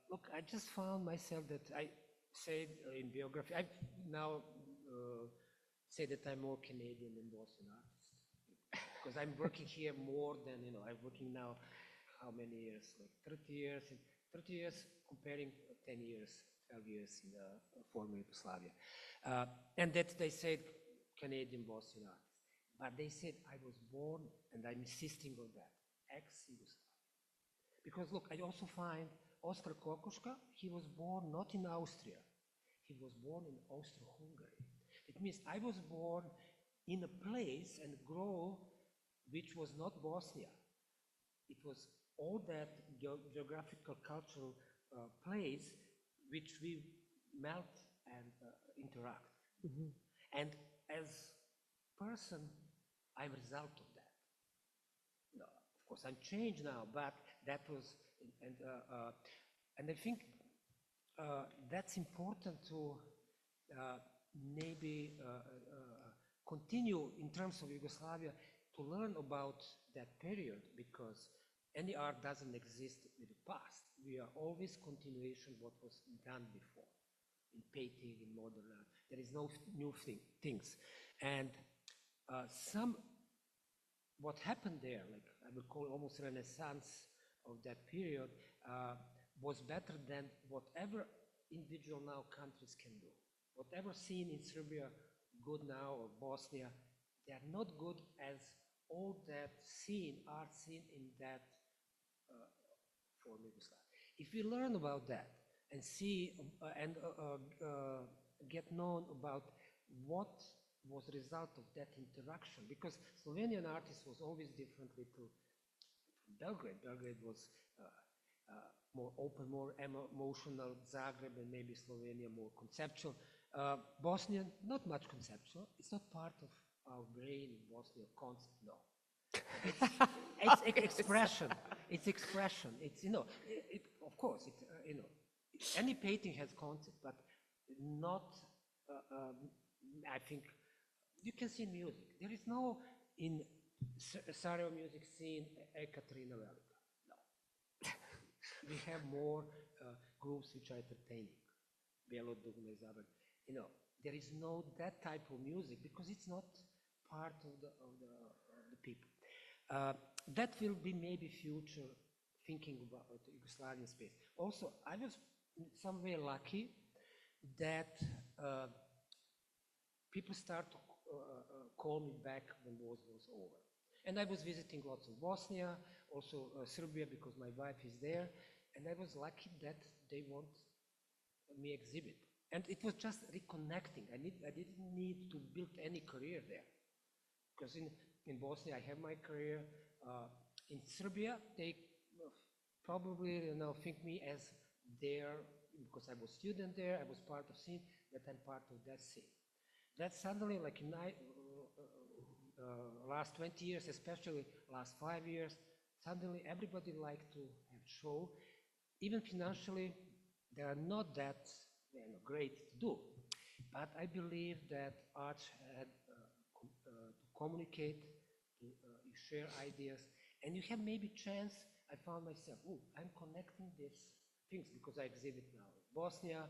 Look, I just found myself that I said in biography, I now say that I'm more Canadian than Bosnian artist, because I'm working here more than, you know, I'm working now, how many years? Like 30 years, 30 years comparing 10 years, 12 years in the former Yugoslavia. And that they said Canadian Bosnian artist. But they said I was born, and I'm insisting on that, ex-Yugoslavia. Because look, I also find Oskar Kokoška, he was born not in Austria, he was born in Austro-Hungary. It means I was born in a place and grow which was not Bosnia. It was all that geographical cultural place which we melt and interact. And as person, I'm a result of that. No, of course, I'm changed now, but that was, and I think that's important to maybe continue in terms of Yugoslavia to learn about that period, because any art doesn't exist in the past. We are always continuation what was done before, in painting, in modern art. There is no new things. And what happened there, like I would call almost renaissance of that period, was better than whatever individual now countries can do. Whatever scene in Serbia good now, or Bosnia, they are not good as all that scene, art scene in that former Yugoslavia. If we learn about that and see and get known about what was the result of that interaction, because Slovenian artist was always differently to Belgrade. Belgrade was more open, more emotional. Zagreb and maybe Slovenia more conceptual. Bosnian, not much conceptual. It's not part of our brain in Bosnia, concept, no. It's expression. It's expression. It's, you know, of course, you know, any painting has concept, but not, I think, you can see in music. There is no, in Sarajevo music scene, Ekaterina Velika. No. We have more groups which are entertaining. Belo Dugme, Zagreb. You know, there is no that type of music because it's not part of the people. That will be maybe future thinking about the Yugoslavian space. Also, I was in some way lucky that people start to call me back when war was over. And I was visiting lots of Bosnia, also Serbia, because my wife is there. And I was lucky that they want me exhibit. And it was just reconnecting. I didn't need to build any career there. Because in Bosnia, I have my career. In Serbia, they probably, you know, think me as there, because I was student there, I was part of scene, that I'm part of that scene. That suddenly, like in last 20 years, especially last 5 years, suddenly everybody liked to have show. Even financially, they are not that, you know, great to do. But I believe that art had to communicate, to share ideas, and you have maybe chance. I found myself, oh, I'm connecting these things because I exhibit now Bosnia,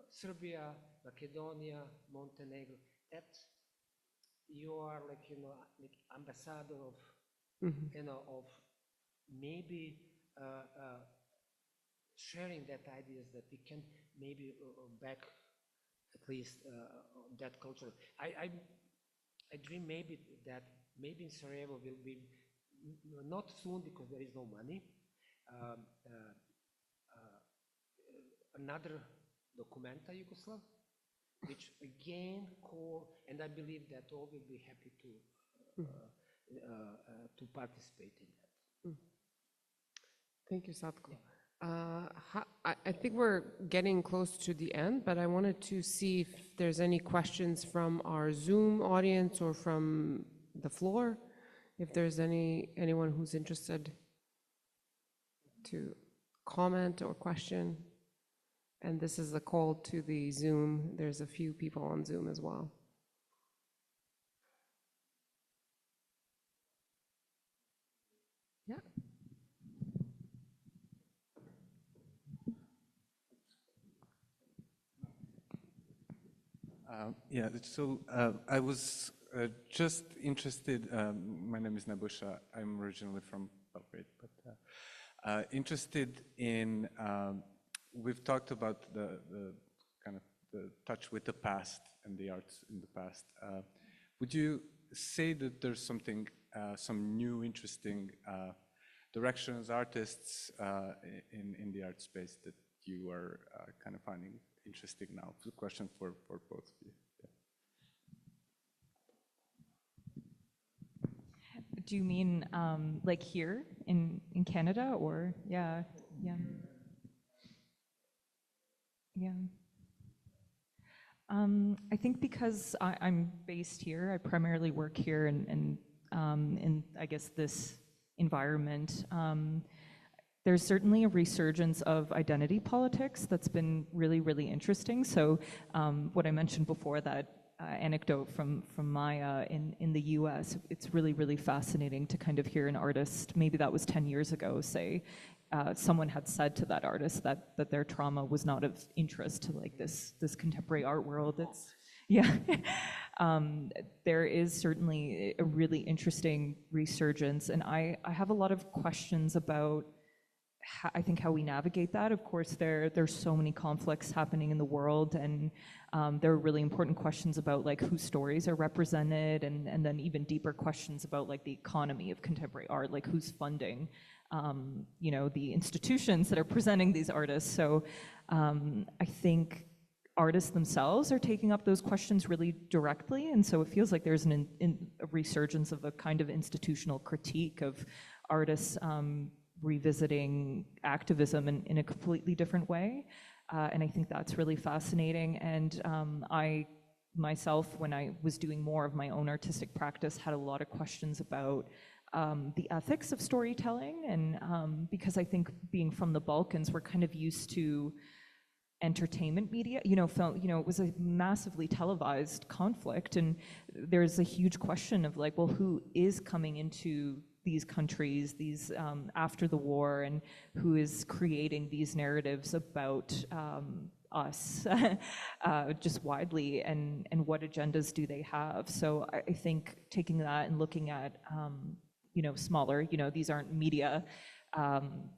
Serbia, Macedonia, Montenegro. That you are like, you know, like ambassador of, you know, of maybe sharing that ideas that we can maybe back at least that culture. I dream maybe that maybe in Sarajevo will be not soon because there is no money. Another Documenta Yugoslav, which again call, and I believe that all will be happy to to participate in that. Thank you, Sadko. I think we're getting close to the end, but I wanted to see if there's any questions from our Zoom audience or from the floor. If there's anyone who's interested to comment or question. And this is a call to the Zoom. There's a few people on Zoom as well. Yeah. I was just interested, my name is Nebojša, I'm originally from Belgrade, but interested in, we've talked about the kind of the touch with the past and the arts in the past. Would you say that there's something, some new interesting directions, artists in the art space that you are kind of finding interesting now? It's a question for both of you. Yeah. Do you mean like here in Canada, or yeah. I think because I'm based here, I primarily work here and in I guess this environment. There's certainly a resurgence of identity politics that's been really, really interesting. So what I mentioned before, that anecdote from Maya in the US, it's really, really fascinating to kind of hear an artist, maybe that was 10 years ago, say, someone had said to that artist that their trauma was not of interest to like this contemporary art world. It's, yeah. There is certainly a really interesting resurgence, and I have a lot of questions about I think how we navigate that. Of course, there's so many conflicts happening in the world, and there are really important questions about like whose stories are represented, and then even deeper questions about like the economy of contemporary art, like who's funding, you know, the institutions that are presenting these artists. So I think artists themselves are taking up those questions really directly, and so it feels like there's a resurgence of a kind of institutional critique of artists revisiting activism in a completely different way. And I think that's really fascinating. And I myself, when I was doing more of my own artistic practice, had a lot of questions about the ethics of storytelling. And because I think being from the Balkans, we're kind of used to entertainment media, you know, it was a massively televised conflict. And there's a huge question of like, well, who is coming into these countries, these after the war, and who is creating these narratives about us just widely, and what agendas do they have? So I think taking that and looking at you know, smaller, you know, these aren't media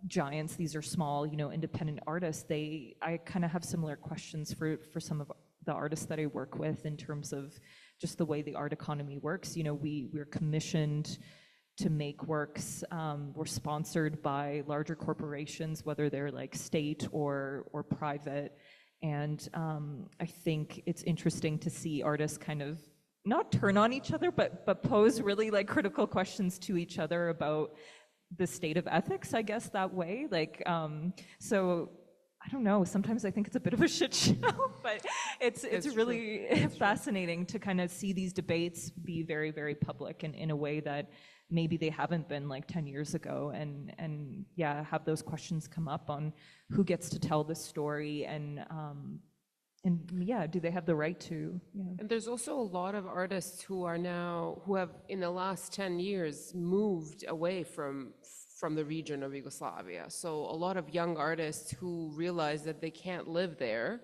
giants, these are small, you know, independent artists. I kind of have similar questions for some of the artists that I work with in terms of just the way the art economy works. You know, we're commissioned to make works. We're sponsored by larger corporations, whether they're like state or private. And I think it's interesting to see artists kind of not turn on each other, but pose really like critical questions to each other about the state of ethics, I guess, that way. Like, so I don't know, sometimes I think it's a bit of a shit show, but it's really fascinating to kind of see these debates be very, very public and in a way that maybe they haven't been like 10 years ago, and yeah, have those questions come up on who gets to tell the story, and yeah, do they have the right to? Yeah. And there's also a lot of artists who have in the last 10 years moved away from the region of Yugoslavia. So a lot of young artists who realize that they can't live there.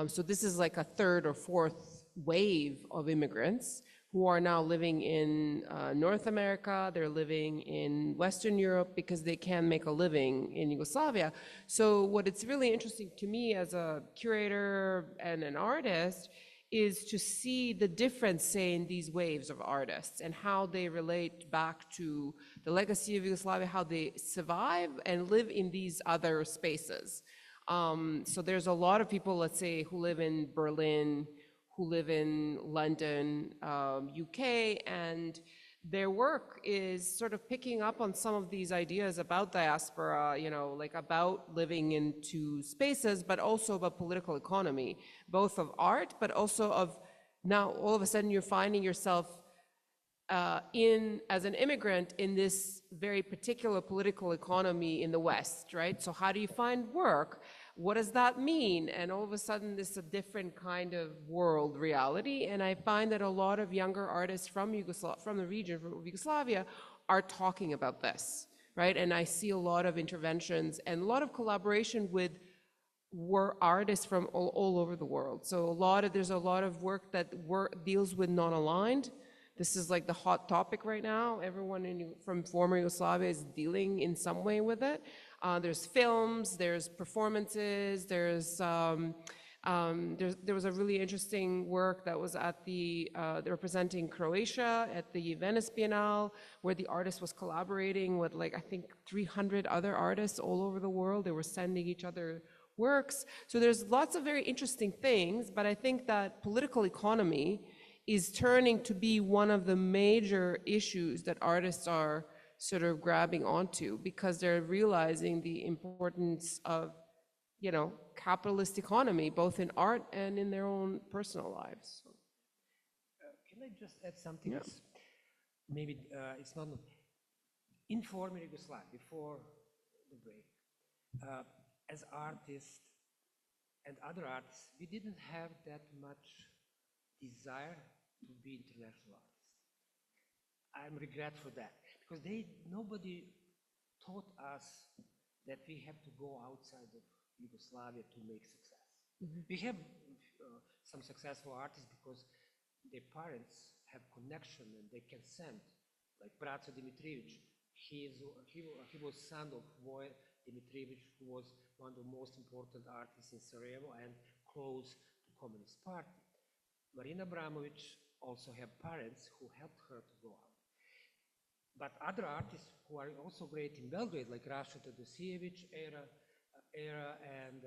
So this is like a third or fourth wave of immigrants who are now living in North America, they're living in Western Europe because they can make a living in Yugoslavia. So what it's really interesting to me as a curator and an artist is to see the difference, say, in these waves of artists and how they relate back to the legacy of Yugoslavia, how they survive and live in these other spaces. So there's a lot of people, let's say, who live in Berlin, who live in London, UK, and their work is sort of picking up on some of these ideas about diaspora, you know, like about living in two spaces, but also about political economy, both of art, but also of now all of a sudden you're finding yourself as an immigrant in this very particular political economy in the West, right? So how do you find work? What does that mean? And all of a sudden, this is a different kind of world reality. And I find that a lot of younger artists from the region of Yugoslavia are talking about this, right? And I see a lot of interventions and a lot of collaboration with artists from all over the world. So there's a lot of work that deals with non-aligned. This is like the hot topic right now. Everyone from former Yugoslavia is dealing in some way with it. There's films, there's performances, there was a really interesting work that was at representing Croatia at the Venice Biennale, where the artist was collaborating with I think 300 other artists all over the world. They were sending each other works. So there's lots of very interesting things, but I think that political economy is turning to be one of the major issues that artists are sort of grabbing onto, because they're realizing the importance of, capitalist economy, both in art and in their own personal lives. Can I just add something? Yeah. Maybe it's not in former Yugoslavia, before the break, as artists and other artists, we didn't have that much desire to be international artists. I'm regret for that, because nobody taught us that we have to go outside of Yugoslavia to make success. Mm-hmm. We have some successful artists because their parents have connection and they can send, like Braco Dimitrijević. He was son of Voje Dimitrijević, who was one of the most important artists in Sarajevo and close to Communist Party. Marina Abramović also have parents who helped her to go out. But other artists who are also great in Belgrade, like Raša Todosijević, Era, and a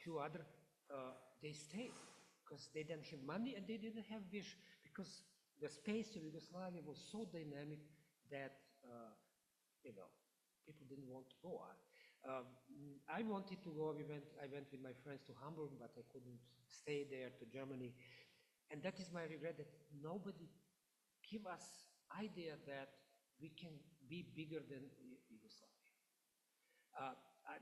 few other, they stayed because they didn't have money and they didn't have wish, because the space of Yugoslavia was so dynamic that people didn't want to go out. I wanted to go. I went with my friends to Hamburg, but I couldn't stay there, to Germany, and that is my regret, that nobody give us idea that we can be bigger than Yugoslavia.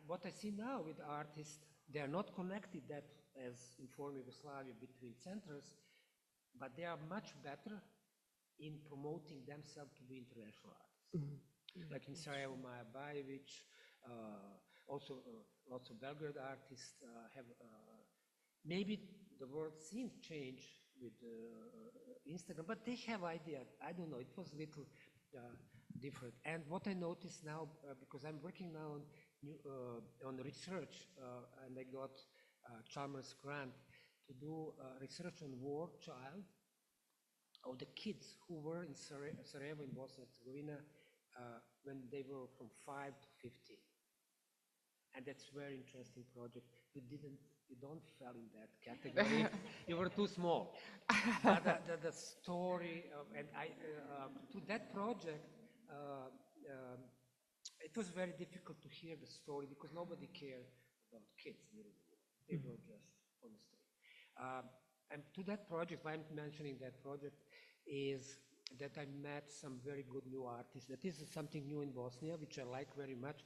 What I see now with artists, they are not connected that as in former Yugoslavia between centers, but they are much better in promoting themselves to be international artists. Mm-hmm. Like in Sarajevo, Maja Bajević, also lots of Belgrade artists have, maybe the world scene changed with Instagram, but they have idea. I don't know, it was a little different. And what I notice now, because I'm working now on research, and I got Chalmers grant to do research on war child, of the kids who were in Sarajevo in Bosnia and Herzegovina when they were from 5 to 15. And that's a very interesting project. You don't fall in that category. You were too small. But the story, and to that project, it was very difficult to hear the story because nobody cared about kids during the war. They were just on the street. And to that project, why I'm mentioning that project is that I met some very good new artists. That is something new in Bosnia, which I like very much,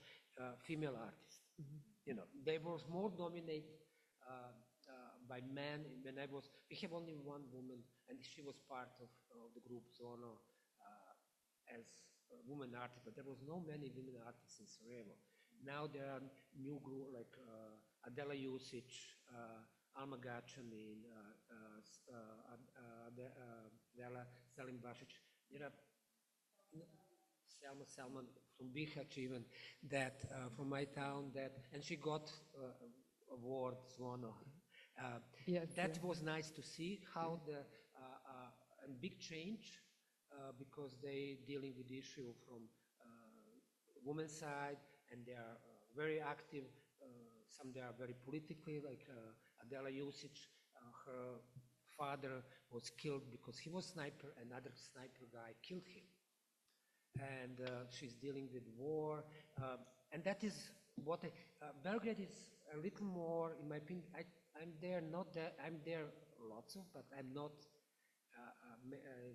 female artists. Mm-hmm. They were more dominated by men. We have only one woman, and she was part of the group Zona as a woman artist, but there was no many women artists in Sarajevo. Now there are new group like Adela Jusic, Alma Gačanin, Adela Selim Bašić. There are Selman from Bihać even, that from my town, and she got award Zvono. That was nice to see how a big change, because they dealing with the issue from women's side, and they are very active. Some they are very politically, like Adela Jusic, her father was killed because he was sniper, another sniper guy killed him. And she's dealing with war. And that is what Belgrade is a little more, in my opinion, I'm there, not that, I'm there lots of, but I'm not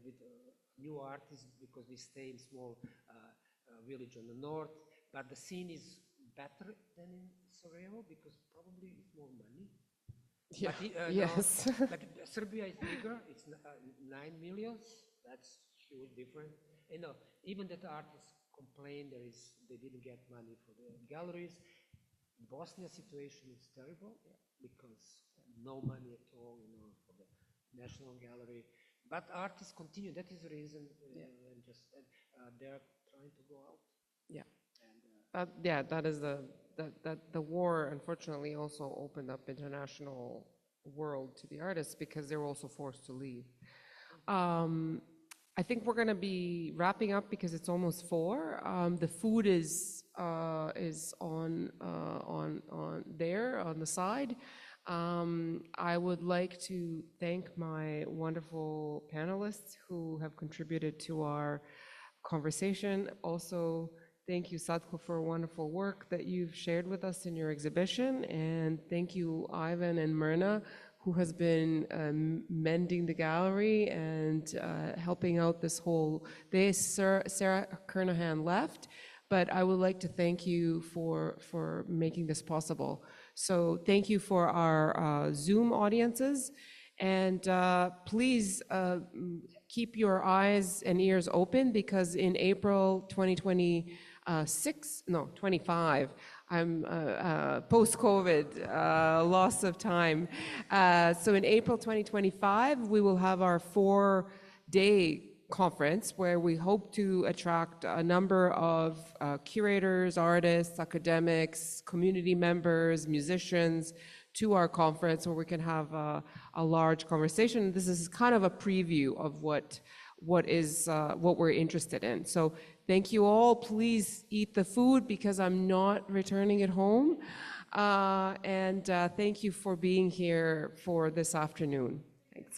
with new artists because we stay in small village on the north, but the scene is better than in Sarajevo because probably it's more money. Yeah. But, Yes. no, but Serbia is bigger, it's 9 million, that's huge difference. You know, even that artists complain they didn't get money for the galleries. Bosnia situation is terrible because no money at all, you know, for the National Gallery. But artists continue. That is the reason, and just they're trying to go out. Yeah. And, that is the war unfortunately also opened up international world to the artists because they were also forced to leave. I think we're going to be wrapping up because it's almost 4. The food is on there on the side. I would like to thank my wonderful panelists who have contributed to our conversation. Also, thank you, Sadko, for wonderful work that you've shared with us in your exhibition. And thank you, Ivan and Myrna, who has been mending the gallery and helping out this whole day. Sarah Kernahan left, but I would like to thank you for making this possible. So thank you for our Zoom audiences. And please keep your eyes and ears open because in April 25, I'm post-COVID, loss of time. So in April 2025, we will have our 4-day conference where we hope to attract a number of curators, artists, academics, community members, musicians to our conference where we can have a large conversation. This is kind of a preview of what we're interested in. So thank you all. Please eat the food because I'm not returning it home. And thank you for being here for this afternoon.